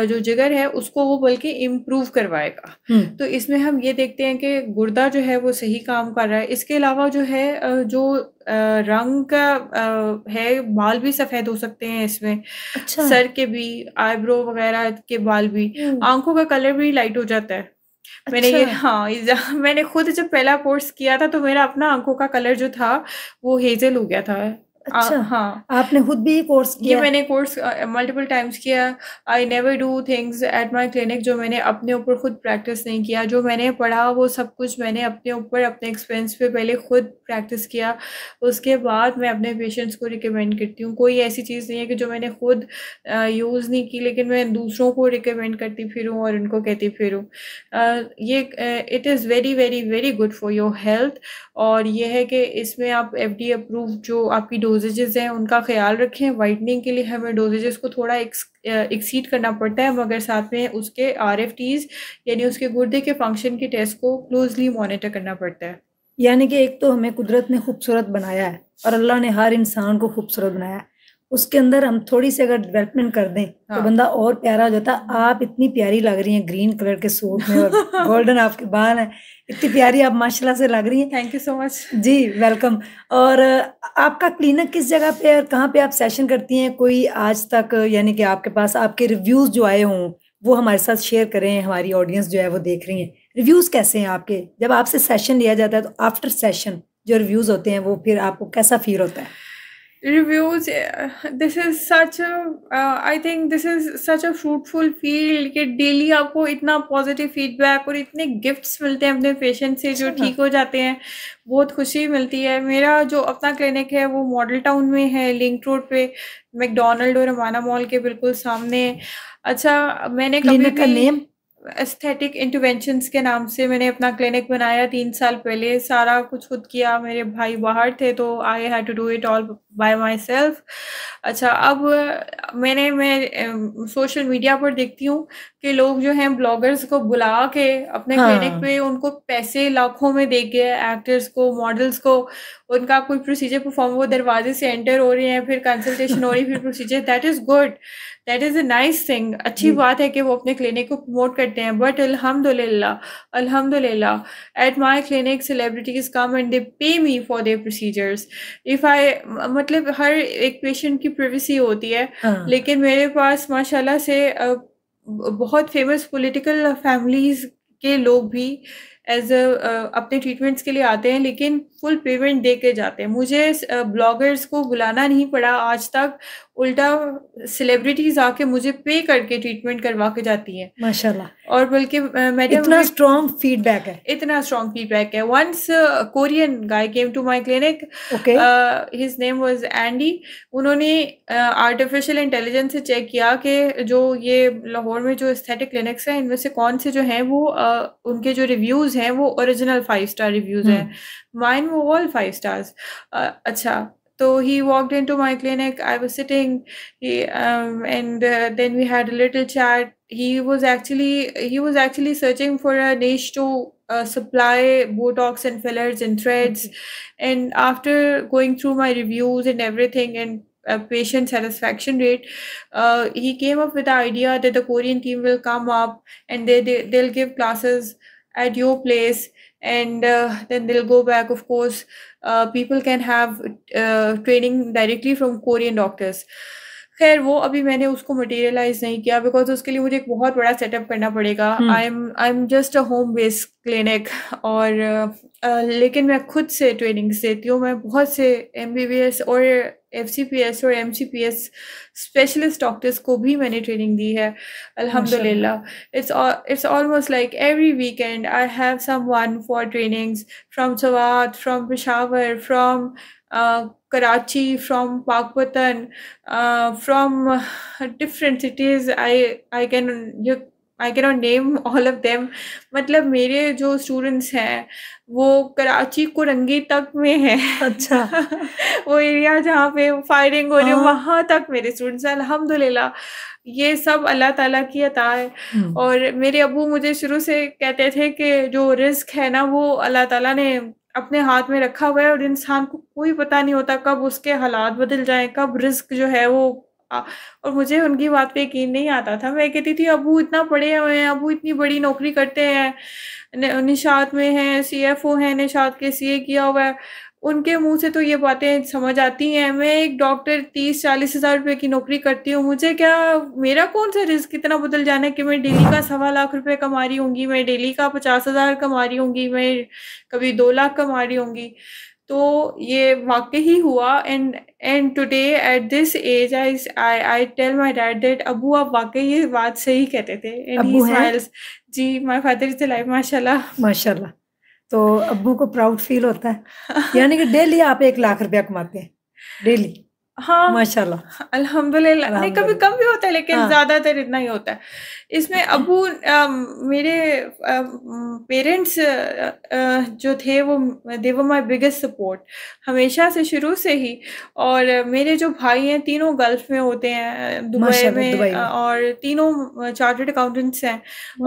जो जिगर है उसको वो बल्कि इम्प्रूव करवाएगा। तो इसमें हम ये देखते हैं कि गुर्दा जो है वो सही काम कर रहा है। इसके अलावा जो है जो रंग का है, बाल भी सफ़ेद हो सकते हैं इसमें। अच्छा। सर के भी, आईब्रो वगैरह के बाल भी, आंखों का कलर भी लाइट हो जाता है। मैंने ये मैंने खुद जब पहला कोर्स किया था तो मेरा अपना आंखों का कलर जो था वो हेजल हो गया था। अच्छा। हाँ, आपने खुद भी कोर्स किया? ये मैंने कोर्स मल्टीपल टाइम्स किया। I never do things at my clinic जो मैंने अपने ऊपर खुद प्रैक्टिस नहीं किया। जो मैंने पढ़ा वो सब कुछ मैंने अपने ऊपर अपने एक्सपेंस पे पहले खुद प्रैक्टिस किया, उसके बाद मैं अपने पेशेंट्स को रिकमेंड करती हूँ। कोई ऐसी चीज़ नहीं है कि जो मैंने खुद यूज़ नहीं की लेकिन मैं दूसरों को रिकमेंड करती फिरूँ और उनको कहती फिरूँ। ये it is very very very good for your health. और ये है कि इसमें आप एफडीए अप्रूव जो आपकी डोजेजेस हैं उनका ख्याल रखें। वाइटनिंग के लिए हमें डोजेजेस को थोड़ा एक्सीड करना पड़ता है, मगर साथ में उसके आरएफटीज यानी उसके गुर्दे के फंक्शन के टेस्ट को क्लोजली मॉनिटर करना पड़ता है। यानी कि एक तो हमें कुदरत ने खूबसूरत बनाया है और अल्लाह ने हर इंसान को खूबसूरत बनाया है, उसके अंदर हम थोड़ी सी अगर डेवलपमेंट कर दें तो बंदा और प्यारा हो जाता। आप इतनी प्यारी लग रही हैं ग्रीन कलर के सूट में और गोल्डन आपके बाल हैं, इतनी प्यारी आप माशाल्लाह से लग रही हैं। थैंक यू सो मच जी, वेलकम। और आपका क्लिनिक किस जगह पे और कहाँ पे आप सेशन करती हैं? कोई आज तक यानी कि आपके पास आपके रिव्यूज जो आए हों वो हमारे साथ शेयर करें, हमारी ऑडियंस जो है वो देख रही है। रिव्यूज कैसे हैं आपके? जब आपसे सेशन लिया जाता है तो आफ्टर सेशन जो रिव्यूज होते हैं वो फिर आपको कैसा फील होता है? Reviews, this is such I think this is such a fruitful field कि डेली आपको इतना पॉजिटिव फीडबैक और इतने गिफ्ट्स मिलते हैं अपने पेशेंट से जो ठीक हो जाते हैं, बहुत खुशी मिलती है। मेरा जो अपना क्लिनिक है वो मॉडल टाउन में है, लिंक रोड पे, मैकडॉनल्ड और अमाना मॉल के बिल्कुल सामने। अच्छा, मैंने कभी क्लिनिक का नेम? एस्थेटिक इंटरवेंशंस के नाम से मैंने अपना क्लिनिक बनाया 3 साल पहले। सारा कुछ खुद किया, मेरे भाई बाहर थे तो I had to do it all by myself. अच्छा, अब मैं सोशल मीडिया पर देखती हूँ कि लोग जो हैं ब्लॉगर्स को बुला के अपने क्लिनिक पे उनको पैसे लाखों में दे के, एक्टर्स को, मॉडल्स को, उनका कोई प्रोसीजर परफॉर्म, वो दरवाजे से एंटर हो रहे हैं, फिर कंसल्टेशन हो रही है, फिर procedure. That is good, that is a nice thing. अच्छी बात है कि वो अपने क्लिनिक को प्रमोट करते हैं। बट अल्हम्दुलिल्लाह at my clinic celebrities come and they pay me for their procedures. If I मतलब हर एक पेशेंट की प्राइवेसी होती है, लेकिन मेरे पास माशाल्लाह से बहुत फेमस पॉलिटिकल फैमिलीज के लोग भी एज अपने ट्रीटमेंट्स के लिए आते हैं, लेकिन फुल पेमेंट दे के जाते हैं। मुझे ब्लॉगर्स को बुलाना नहीं पड़ा आज तक, उल्टा सेलिब्रिटीज आके मुझे पे करके ट्रीटमेंट करवा के जाती हैं माशाल्लाह। और बल्कि मैडम इतना स्ट्रॉन्ग फीडबैक है, इतना स्ट्रॉन्ग फीडबैक है। Once Korean guy came to my clinic, his name was Andy. उन्होंने आर्टिफिशियल इंटेलिजेंस से चेक किया कि जो ये लाहौर में जो एस्थेटिक क्लिनिक्स हैं, इनमें से कौन से जो हैं वो उनके जो रिव्यूज़ हैं वो ओरिजिनल 5 स्टार रिव्यूज़ हैं। माइन वो ऑल 5 स्टार्स। अच्छा, so he walked into my clinic. I was sitting, and then we had a little chat. He was actually searching for a niche to supply Botox and fillers and threads. And after going through my reviews and everything and patient satisfaction rate, he came up with the idea that the Korean team will come up and they'll give classes at your place, and then they'll go back. Of course, people can have training directly from Korean doctors. खैर वो अभी मैंने उसको materialise नहीं किया, because उसके लिए मुझे एक बहुत बड़ा सेटअप करना पड़ेगा। I am just a home based clinic, और लेकिन मैं खुद से ट्रेनिंग्स देती हूँ। मैं बहुत से MBBS और FCPS और MCPS स्पेशलिस्ट डॉक्टर्स को भी मैंने ट्रेनिंग दी है, अल्हम्दुलिल्लाह। It's almost like every weekend I have someone for trainings from Swat, from Peshawar, from Karachi, from Pakpatan, from different cities. I cannot name all of them. मतलब मेरे जो स्टूडेंट्स हैं वो कराची कोरंगी तक में है। अच्छा। वो एरिया जहाँ पे फायरिंग हो रही है वहाँ तक मेरे स्टूडेंट्स हैं, अल्हम्दुलिल्लाह। ये सब अल्लाह ताला की अता है। और मेरे अब्बू मुझे शुरू से कहते थे कि जो रिस्क है ना वो अल्लाह ताला ने अपने हाथ में रखा हुआ है, और इंसान को कोई पता नहीं होता कब उसके हालात बदल जाएं, कब रिस्क जो है वो और मुझे उनकी बात पे यकीन नहीं आता था। मैं कहती थी अबू इतना पढ़े हुए हैं, अबू इतनी बड़ी नौकरी करते हैं, निशात में हैं, CFO हैं, निशात के CA किया हुआ है, उनके मुंह से तो ये बातें समझ आती हैं। मैं एक डॉक्टर 30-40 हज़ार रुपये की नौकरी करती हूँ, मुझे क्या, मेरा कौन सा रिस्क कितना बदल जाना है कि मैं डेली का 1.25 लाख रुपए कमा रही होंगी, मैं डेली का 50,000 कमा रही होंगी, मैं कभी 2 लाख कमा रही होंगी। तो ये वाकई ही हुआ। And today at this age I tell my dad that अबू आप वाकई ये बात सही कहते थे। And he smiles. जी, माय फादर इज अलाइव, माशाल्लाह माशाल्लाह। तो अब्बू को प्राउड फील होता है, यानी कि डेली आप 1 लाख रुपया कमाते हैं डेली? हाँ माशाल्लाह, अल्हम्दुलिल्लाह। नहीं, कभी कम भी होता है, लेकिन ज्यादातर इतना ही होता है। इसमें अबू मेरे पेरेंट्स जो थे वो दे वर माय बिगेस्ट सपोर्ट हमेशा से, शुरू से ही। और मेरे जो भाई हैं तीनों गल्फ में होते हैं, दुबई में, और तीनों चार्टर्ड अकाउंटेंट्स हैं,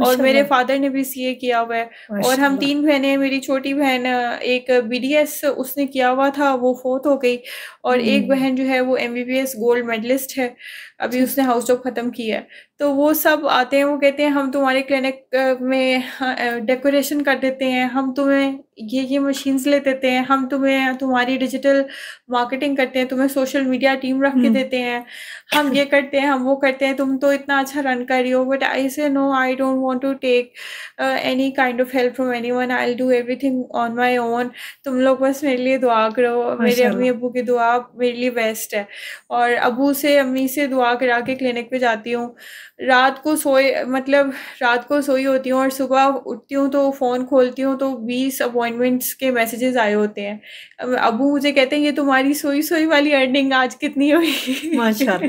और मेरे फादर ने भी CA किया हुआ है। और हम 3 बहनें, मेरी छोटी बहन एक BDS उसने किया हुआ था, वो फोर्थ हो गई, और एक बहन जो है वो MBBS गोल्ड मेडलिस्ट है, अभी उसने हाउस जॉब खत्म की है। तो वो सब आते हैं, वो कहते हैं हम तुम्हारे क्लिनिक में डेकोरेशन कर देते हैं, हम तुम्हें ये मशीन्स ले देते हैं, हम तुम्हें तुम्हारी डिजिटल मार्केटिंग करते हैं, तुम्हें सोशल मीडिया टीम रख के देते हैं, हम ये करते हैं, हम वो करते हैं, तुम तो इतना अच्छा रन कर रही हो। But I say no, I don't want to take any kind of help from anyone, I will do everything on my own. तुम लोग बस मेरे लिए दुआ करो, मेरे अम्मी अब्बू की दुआ मेरे लिए बेस्ट बेस्ट है। और अबू से अम्मी से दुआ करा के क्लिनिक पे जाती हूँ। रात को सोई होती हूँ और सुबह उठती हूँ तो फ़ोन खोलती हूँ तो 20 अपॉइंटमेंट्स के मैसेजेस आए होते हैं। अबू मुझे कहते हैं ये तुम्हारी सोई वाली अर्निंग आज कितनी हुई माशाल्लाह।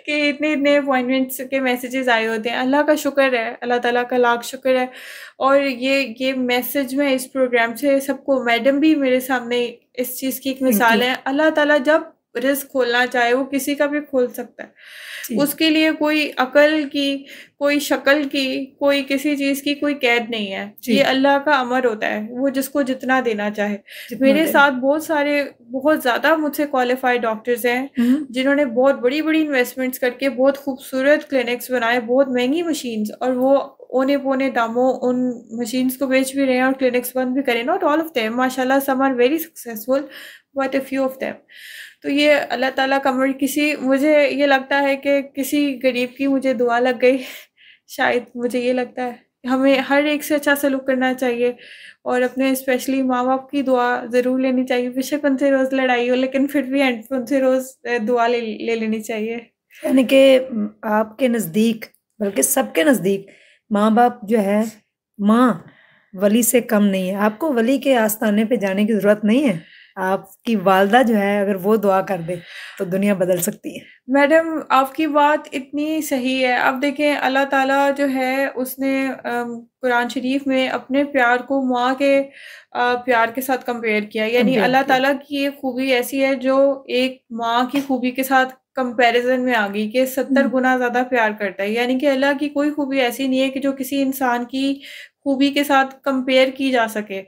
कि इतने इतने अपॉइंटमेंट्स के मैसेजेस आए होते हैं। अल्लाह का शुक्र है, अल्लाह ताला का लाख शुक्र है। और ये मैसेज मैं इस प्रोग्राम से सबको, मैडम भी मेरे सामने इस चीज़ की एक मिसाल है। अल्लाह ताला जब रिस्क खोलना चाहे वो किसी का भी खोल सकता है। उसके लिए कोई अकल की, कोई शक्ल की, कोई किसी चीज़ की कोई कैद नहीं है। ये अल्लाह का अमर होता है, वो जिसको जितना देना चाहे। मेरे साथ बहुत सारे बहुत ज़्यादा मुझसे क्वालिफाइड डॉक्टर्स हैं जिन्होंने बहुत बड़ी-बड़ी इन्वेस्टमेंट्स करके बहुत खूबसूरत क्लिनिक्स बनाए, बहुत महंगी मशीन्स, और वो औने पौने दामों उन मशीन्स को बेच भी रहे हैं और क्लिनिक्स बंद भी करें। नॉट ऑल ऑफ देम, माशाल्लाह, some are very successful but a few of them. तो ये अल्लाह ताला का अमर। मुझे ये लगता है कि किसी गरीब की मुझे दुआ लग गई शायद, मुझे ये लगता है। हमें हर एक से अच्छा सलूक करना चाहिए और अपने स्पेशली माँ बाप की दुआ ज़रूर लेनी चाहिए। बेशक उनसे रोज़ लड़ाई हो लेकिन फिर भी एंड पे उनसे रोज़ दुआ ले लेनी चाहिए। यानी कि आपके नज़दीक, बल्कि सबके नज़दीक, माँ बाप जो है, माँ वली से कम नहीं है। आपको वली के आस्थाने पे जाने की ज़रूरत नहीं है। आपकी वालदा जो है अगर वो दुआ कर दे तो दुनिया बदल सकती है। मैडम आपकी बात इतनी सही है। अब देखें अल्लाह ताला जो है उसने कुरान शरीफ में अपने प्यार को माँ के प्यार के साथ कंपेयर किया। यानी अल्लाह ताला की एक खूबी ऐसी है जो एक माँ की खूबी के साथ कंपैरिजन में आ गई कि 70 गुना ज़्यादा प्यार करता है। यानी कि अल्लाह की कोई खूबी ऐसी नहीं है कि जो किसी इंसान की खूबी के साथ कंपेयर की जा सके।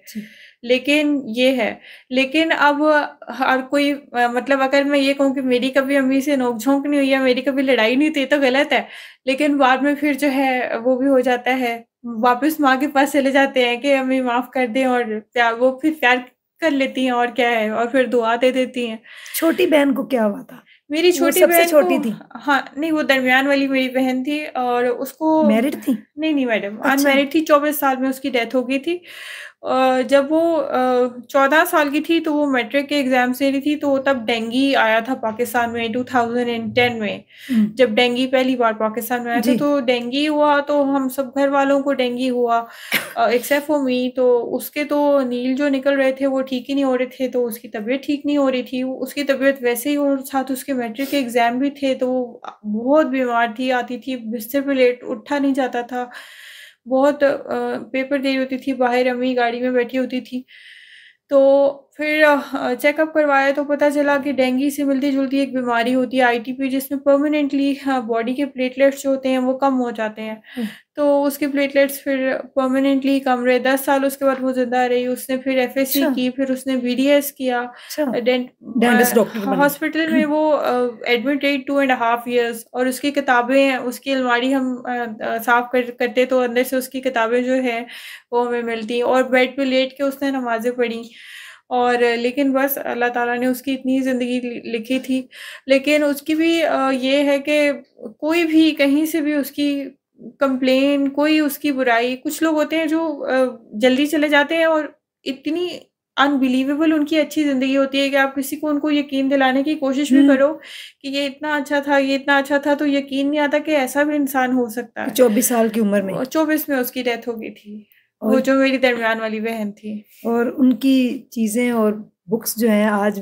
लेकिन ये है, लेकिन अब हर कोई मतलब अगर मैं ये कहूँ कि मेरी कभी अम्मी से नोक-झोंक नहीं हुई है, मेरी कभी लड़ाई नहीं हुई तो गलत है। लेकिन बाद में फिर जो है वो भी हो जाता है, वापस माँ के पास चले जाते हैं कि अम्मी माफ़ कर दें, और वो फिर प्यार कर लेती हैं और क्या है, और फिर दुआ दे देती हैं। छोटी बहन को क्या हुआ था? मेरी छोटी बहन छोटी थी? हाँ, नहीं, वो दरमियान वाली मेरी बहन थी और उसको मैरिड थी? नहीं मैडम, अनमैरिड थी। 24 साल में उसकी डेथ हो गई थी। जब वो 14 साल की थी तो वो मैट्रिक के एग्ज़ाम्स दे रही थी, तो तब डेंगू आया था पाकिस्तान में 2010 में। जब डेंगू पहली बार पाकिस्तान में आया था, तो डेंगू हुआ तो हम सब घर वालों को डेंगू हुआ एक्सेप्ट फॉर मी। तो उसके तो नील जो निकल रहे थे वो ठीक ही नहीं हो रहे थे, तो उसकी तबीयत ठीक नहीं हो रही थी। उसकी तबीयत वैसे ही, और साथ उसके मैट्रिक के एग्ज़ाम भी थे, तो बहुत बीमार थी, आती थी बिस्तर पे लेट, उठा नहीं जाता था। बहुत पेपर दे रही होती थी बाहर, अम्मी गाड़ी में बैठी होती थी। तो फिर चेकअप करवाया तो पता चला कि डेंगू से मिलती-जुलती एक बीमारी होती है आईटीपी, जिसमें परमानेंटली बॉडी के प्लेटलेट्स जो होते हैं वो कम हो जाते हैं। तो उसके प्लेटलेट्स फिर परमानेंटली कम रहे। 10 साल उसके बाद वो ज़िंदा रही। उसने फिर एफएससी की, फिर उसने बीडीएस किया। डेंटिस्ट डॉक्टर बनी। हॉस्पिटल में वो एडमिट रही 2.5 ईयर्स, और उसकी किताबें, उसकी अलमारी हम साफ करते तो अंदर से उसकी किताबें जो हैं वो हमें मिलती, और बेड पे लेट के उसने नमाज़ें पढ़ी। और लेकिन बस अल्लाह ताला ने उसकी इतनी ज़िंदगी लिखी थी। लेकिन उसकी भी ये है कि कोई भी कहीं से भी उसकी कंप्लेन, कोई उसकी बुराई, कुछ लोग होते हैं जो जल्दी चले जाते हैं और इतनी अनबिलीवेबल उनकी अच्छी ज़िंदगी होती है कि आप किसी को उनको यकीन दिलाने की कोशिश भी करो कि ये इतना अच्छा था, ये इतना अच्छा था, तो यकीन नहीं आता कि ऐसा भी इंसान हो सकता है। 24 साल की उम्र में? 24 में उसकी डेथ हो गई थी। वो जो मेरी दरमियान वाली बहन थी। और उनकी चीज़ें और बुक्स जो हैं आज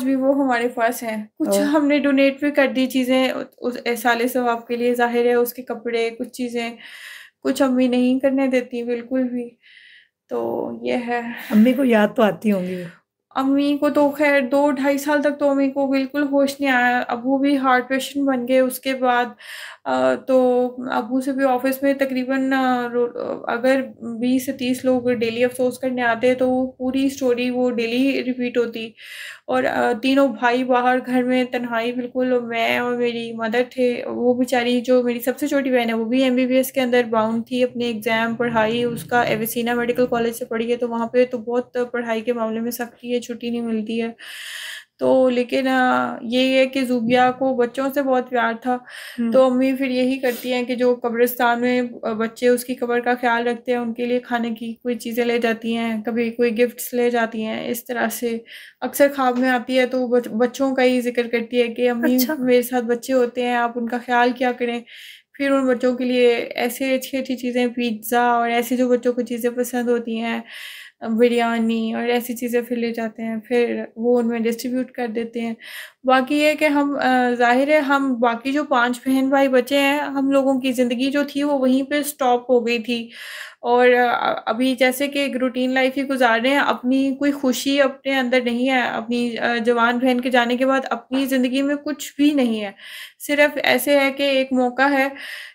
भी वो हमारे पास हैं। कुछ हमने डोनेट भी कर दी चीज़ें उस साले सवाब के लिए, ज़ाहिर है, उसके कपड़े, कुछ चीज़ें, कुछ अम्मी नहीं करने देती बिल्कुल भी। तो ये है। अम्मी को याद तो आती होंगी? अम्मी को तो खैर 2-2.5 साल तक तो अम्मी को बिल्कुल होश नहीं आया। अब्बू भी हार्ट पेशेंट बन गए उसके बाद। तो अब्बू से भी ऑफिस में तकरीबन अगर 20 से 30 लोग डेली अफसोस करने आते तो वो पूरी स्टोरी वो डेली रिपीट होती। और तीनों भाई बाहर, घर में तन्हाई बिल्कुल। मैं और मेरी मदर थे। वो बेचारी, जो मेरी सबसे छोटी बहन है, वो भी एमबीबीएस के अंदर बाउंड थी। अपने एग्ज़ाम पढ़ाई उसका एविसिना मेडिकल कॉलेज से पढ़ी है, तो वहाँ पे तो बहुत पढ़ाई के मामले में सख्ती है, छुट्टी नहीं मिलती है। तो लेकिन यही है कि ज़ुबिया को बच्चों से बहुत प्यार था, तो अम्मी फिर यही करती हैं कि जो कब्रिस्तान में बच्चे उसकी कब्र का ख़्याल रखते हैं, उनके लिए खाने की कोई चीज़ें ले जाती हैं, कभी कोई गिफ्ट्स ले जाती हैं। इस तरह से अक्सर ख्वाब में आती है तो बच्चों का ही ज़िक्र करती है कि अम्मी अच्छा। मेरे साथ बच्चे होते हैं, आप उनका ख़्याल किया करें। फिर उन बच्चों के लिए ऐसे अच्छी-अच्छी चीज़ें, पिज़्ज़ा और ऐसी जो बच्चों को चीज़ें पसंद होती हैं, बिरयानी और ऐसी चीज़ें फिर ले जाते हैं, फिर वो उनमें डिस्ट्रीब्यूट कर देते हैं। बाकी ये है कि हम ज़ाहिर है हम बाकी जो 5 बहन-भाई बचे हैं, हम लोगों की ज़िंदगी जो थी वो वहीं पे स्टॉप हो गई थी और अभी जैसे कि एक रूटीन लाइफ़ ही गुज़ार रहे हैं, अपनी कोई खुशी अपने अंदर नहीं है, अपनी जवान बहन के जाने के बाद अपनी ज़िंदगी में कुछ भी नहीं है। सिर्फ़ ऐसे है कि एक मौका है,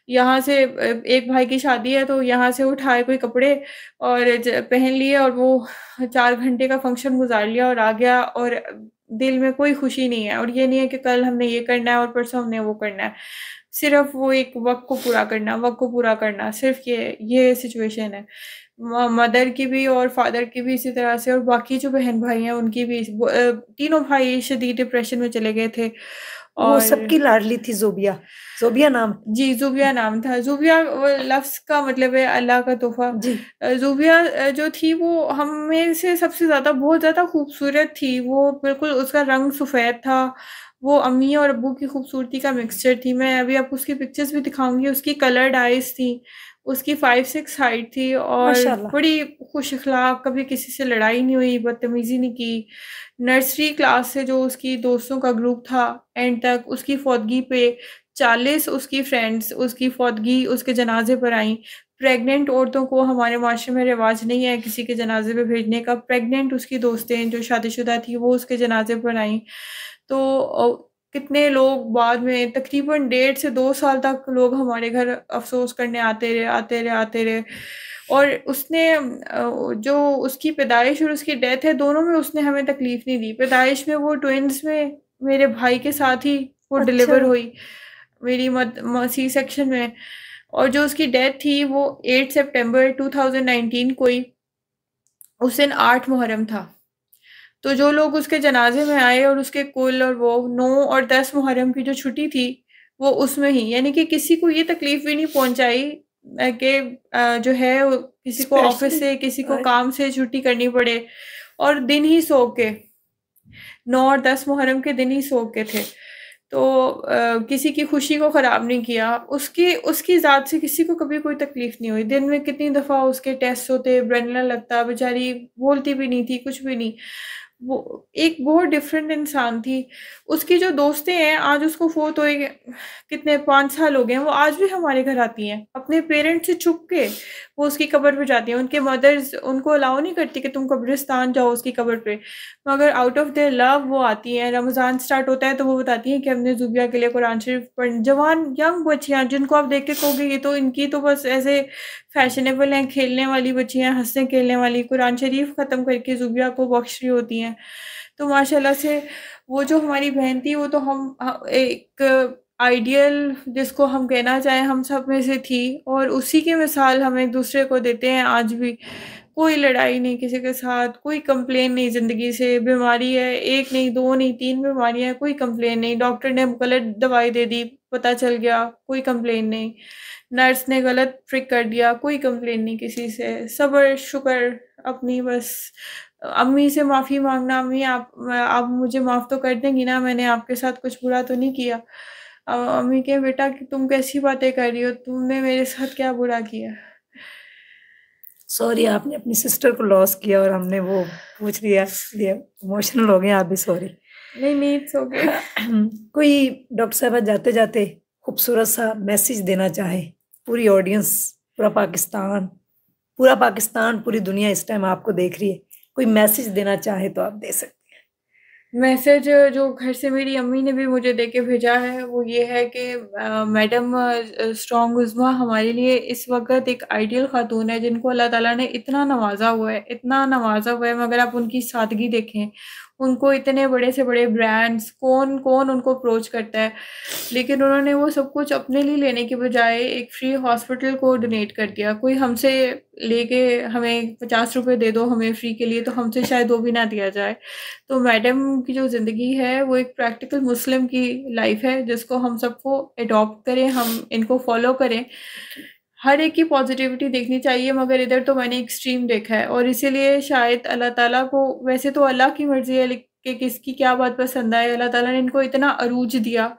यहाँ से एक भाई की शादी है तो यहाँ से उठाए कोई कपड़े और पहन लिए और वो 4 घंटे का फंक्शन गुज़ार लिया और आ गया और दिल में कोई खुशी नहीं है और ये नहीं है कि कल हमने ये करना है और परसों हमने वो करना है। सिर्फ़ वो एक वक़्त को पूरा करना, सिर्फ़ ये सिचुएशन है। मदर की भी और फादर की भी इसी तरह से और बाकी जो बहन-भाई हैं उनकी भी तीनों भाई शदीद डिप्रेशन में चले गए थे वो और सबकी लाडली थी ज़ोबिया। ज़ोबिया नाम? जी, ज़ुबिया नाम था। ज़ुबिया लफ़्ज़ का मतलब है अल्लाह का तोहफ़ा। जी। ज़ुबिया जो थी वो हम में से सबसे ज़्यादा बहुत ज़्यादा खूबसूरत थी। वो बिल्कुल उसका रंग सफ़ेद था। वो अम्मी और अब्बू की खूबसूरती का मिक्सचर थी। मैं अभी आपको उसकी पिक्चर्स भी दिखाऊँगी। उसकी कलर्ड आइज़ थी। उसकी 5'6" हाइट थी और माशाल्लाह। बड़ी खुश अख़लाक़, कभी किसी से लड़ाई नहीं हुई, बदतमीज़ी नहीं की। नर्सरी क्लास से जो उसकी दोस्तों का ग्रुप था, एंड तक उसकी फ़ौतगी पे 40 उसकी फ्रेंड्स उसकी फ़ौतगी उसके जनाज़े पर आईं। प्रेग्नेंट औरतों को हमारे माशरे में रिवाज नहीं है किसी के जनाज़े पे भेजने का। प्रेग्नेंट उसकी दोस्तें जो शादीशुदा थी वो उसके जनाज़े पर आईं। तो कितने लोग बाद में तकरीबन 1.5 से 2 साल तक लोग हमारे घर अफ़सोस करने आते रहे, आते रहे, आते रहे। और उसने जो उसकी पैदाइश और उसकी डेथ है दोनों में उसने हमें तकलीफ़ नहीं दी। पैदाइश में वो ट्विन्स में मेरे भाई के साथ ही वो अच्छा। डिलीवर हुई। मेरी सी सेक्शन में और जो उसकी डेथ थी वो 8 सितंबर 2019 को ही, उस दिन 8 मुहर्रम था। तो जो लोग उसके जनाज़े में आए और उसके कुल और वो 9 और 10 मुहर्रम की जो छुट्टी थी, वो उसमें ही यानी कि किसी को ये तकलीफ़ भी नहीं पहुँचाई कि जो है वो किसी को ऑफ़िस स्पेशली से, किसी को काम से छुट्टी करनी पड़े और दिन ही सोग के 9 और 10 मुहर्रम के दिन ही सोग के थे। तो किसी की खुशी को ख़राब नहीं किया। उसकी उसकी ज़ात से किसी को कभी कोई तकलीफ़ नहीं हुई। दिन में कितनी दफ़ा उसके टेस्ट होते, ब्रेनर लगता, बेचारी बोलती भी नहीं थी, कुछ भी नहीं। वो एक बहुत डिफरेंट इंसान थी। उसकी जो दोस्तें हैं, आज उसको फ़ौत हुए कितने 5 साल हो गए हैं, वो आज भी हमारे घर आती हैं। अपने पेरेंट्स से छुप के वो उसकी कब्र पे जाती हैं। उनके मदर्स उनको अलाउ नहीं करती कि तुम कब्रिस्तान जाओ उसकी कब्र पे। मगर आउट ऑफ देयर लव वो आती हैं। रमज़ान स्टार्ट होता है तो वो बताती हैं कि हमने ज़ुबिया के लिए कुरान शरीफ जवान यंग बच्चियाँ जिनको आप देख के कहोगे ये तो इनकी तो बस ऐसे फैशनेबल हैं, खेलने वाली बच्चियाँ, हँसने-खेलने वाली, कुरान शरीफ ख़त्म करके ज़ुबिया को बख्श रही होती हैं। तो माशाल्लाह से वो जो हमारी बहन थी वो तो हम एक आइडियल जिसको हम कहना चाहें हम सब में से थी और उसी की मिसाल हम एक-दूसरे को देते हैं आज भी। कोई लड़ाई नहीं किसी के साथ, कोई कंप्लेन नहीं ज़िंदगी से, बीमारी है 1 नहीं, 2 नहीं, 3 बीमारियाँ हैं, कोई कंप्लेन नहीं। डॉक्टर ने गलत दवाई दे दी, पता चल गया, कोई कंप्लेन नहीं। नर्स ने गलत ट्रिक कर दिया, कोई कंप्लेन नहीं किसी से। सब्र, शुक्र अपनी बस अम्मी से माफ़ी माँगना, अम्मी आप मुझे माफ़ तो कर देंगी ना, मैंने आपके साथ कुछ बुरा तो नहीं किया। अम्मी कहे बेटा कि तुम कैसी बातें कर रही हो? तुमने मेरे साथ क्या बुरा किया? सॉरी, आपने अपनी सिस्टर को लॉस किया और हमने वो पूछ लिया, इसलिए इमोशनल हो गए। आप भी सॉरी। नहीं, नहीं, इट्स ओके। कोई डॉक्टर साहबा जाते-जाते खूबसूरत सा मैसेज देना चाहे, पूरी ऑडियंस, पूरा पाकिस्तान, पूरी दुनिया इस टाइम आपको देख रही है, कोई मैसेज देना चाहे तो आप दे सकते मैसेज जो घर से मेरी अम्मी ने भी मुझे देके भेजा है वो ये है कि मैडम स्ट्रॉन्ग उज़्मा हमारे लिए इस वक़्त एक आइडियल ख़ातून है जिनको अल्लाह ताला ने इतना नवाज़ा हुआ है, इतना नवाज़ा हुआ है मगर आप उनकी सादगी देखें, उनको इतने बड़े से बड़े ब्रांड्स कौन उनको अप्रोच करता है, लेकिन उन्होंने वो सब कुछ अपने लिए लेने के बजाय एक फ्री हॉस्पिटल को डोनेट कर दिया। कोई हमसे लेके हमें 50 रुपए दे दो हमें फ्री के लिए, तो हमसे शायद वो भी ना दिया जाए। तो मैडम की जो ज़िंदगी है वो एक प्रैक्टिकल मुस्लिम की लाइफ है, जिसको हम सबको अडॉप्ट करें, हम इनको फॉलो करें। हर एक की पॉजिटिविटी देखनी चाहिए, मगर इधर तो मैंने एक्सट्रीम देखा है, और इसीलिए शायद अल्लाह ताला को, वैसे तो अल्लाह की मर्जी है कि किसकी क्या बात पसंद आए, अल्लाह ताला ने इनको इतना अरूज दिया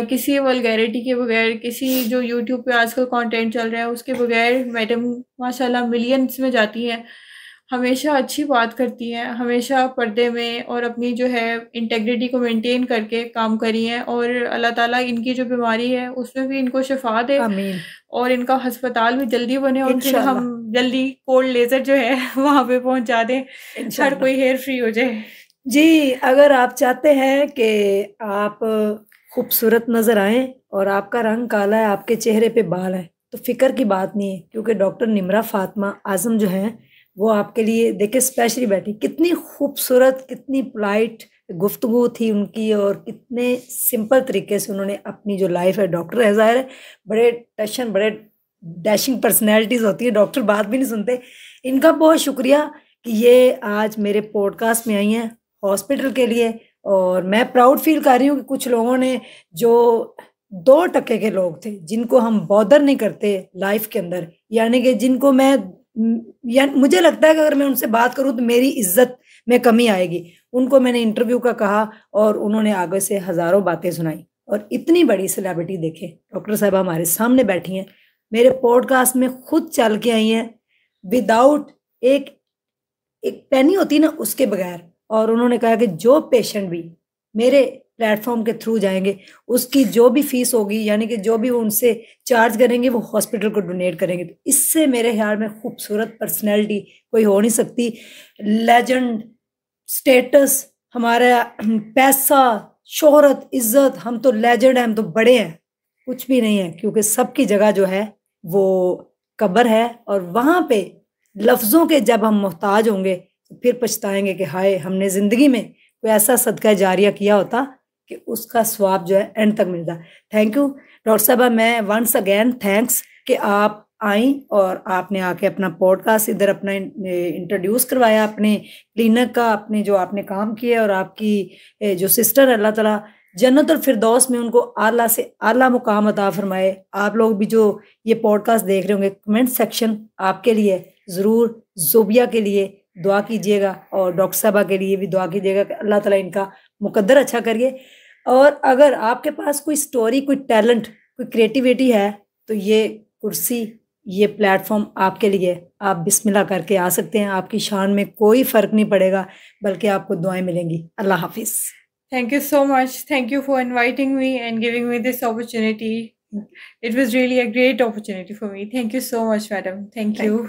किसी वल्गैरिटी के बगैर, किसी जो यूट्यूब पे आजकल कंटेंट चल रहा है उसके बगैर। मैडम माशाल्लाह मिलियंस में जाती हैं, हमेशा अच्छी बात करती हैं, हमेशा पर्दे में और अपनी जो है इंटेग्रिटी को मेंटेन करके काम करी हैं, और अल्लाह ताला इनकी जो बीमारी है उसमें भी इनको शिफा दे, आमीन। और इनका अस्पताल भी जल्दी बने, और फिर इंशाल्लाह। हम जल्दी कोल्ड लेज़र जो है वहाँ पे पहुँचा दें, हर इंशाल्लाह। कोई हेयर फ्री हो जाए। जी, अगर आप चाहते हैं कि आप खूबसूरत नज़र आएँ और आपका रंग काला है, आपके चेहरे पे बाल हैं, तो फ़िक्र की बात नहीं है, क्योंकि डॉक्टर निम्रा फ़ातिमा आज़म जो हैं, वो आपके लिए देखिए स्पेशली बैठी। कितनी खूबसूरत, कितनी पोलाइट गुफ्तगू थी उनकी, और कितने सिंपल तरीके से उन्होंने अपनी जो लाइफ़ है, डॉक्टर है ज़ाहिर है, बड़े टशन, बड़े डैशिंग पर्सनैलिटीज़ होती हैं, डॉक्टर बात भी नहीं सुनते। इनका बहुत शुक्रिया कि ये आज मेरे पॉडकास्ट में आई हैं हॉस्पिटल के लिए, और मैं प्राउड फ़ील कर रही हूँ कि कुछ लोगों ने, जो 2% के लोग थे, जिनको हम बॉदर नहीं करते लाइफ़ के अंदर, यानी कि जिनको मैं या मुझे लगता है कि अगर मैं उनसे बात करूँ तो मेरी इज़्ज़त में कमी आएगी, उनको मैंने इंटरव्यू का कहा और उन्होंने आगे से हज़ारों बातें सुनाई। और इतनी बड़ी सेलिब्रिटी देखें, डॉक्टर साहिबा हमारे सामने बैठी हैं, मेरे पॉडकास्ट में खुद चल के आई हैं, विदाउट एक एक पेनी होती है ना उसके बगैर, और उन्होंने कहा कि जो पेशेंट भी मेरे प्लेटफॉर्म के थ्रू जाएंगे, उसकी जो भी फीस होगी, यानी कि जो भी वो उनसे चार्ज करेंगे, वो हॉस्पिटल को डोनेट करेंगे। तो इससे मेरे ख्याल में खूबसूरत पर्सनैलिटी कोई हो नहीं सकती। लेजेंड, स्टेटस, हमारा पैसा, शोहरत, इज्जत, हम तो लेजेंड हैं, हम तो बड़े हैं, कुछ भी नहीं है, क्योंकि सबकी जगह जो है वो कब्र है, और वहाँ पे लफ्ज़ों के जब हम मोहताज होंगे तो फिर पछताएंगे कि हाय, हमने ज़िंदगी में कोई ऐसा सदका जारिया किया होता कि उसका स्वाब जो है एंड तक मिलता। थैंक यू डॉक्टर साहबा, मैं वंस अगेन थैंक्स कि आप आई और आपने आके अपना पॉडकास्ट इधर अपना इंट्रोड्यूस करवाया, अपने क्लिनिक का, अपने जो आपने काम किया, और आपकी जो सिस्टर अल्लाह ताला जन्नतुल फिरदौस में उनको आला से आला मुकाम अता फरमाए। आप लोग भी जो ये पॉडकास्ट देख रहे होंगे, कमेंट सेक्शन आपके लिए ज़रूर, ज़ोबिया के लिए दुआ कीजिएगा, और डॉक्टर साहबा के लिए भी दुआ कीजिएगा कि अल्लाह ताला इनका मुकद्दर अच्छा करिए। और अगर आपके पास कोई स्टोरी, कोई टैलेंट, कोई क्रिएटिविटी है, तो ये कुर्सी, ये प्लेटफॉर्म आपके लिए, आप बिस्मिल्लाह करके आ सकते हैं। आपकी शान में कोई फ़र्क नहीं पड़ेगा, बल्कि आपको दुआएं मिलेंगी। अल्लाह हाफिज़। Thank you so much. Thank you for inviting me and giving me this opportunity. It was really a great opportunity for me. Thank you so much, madam. Thank you.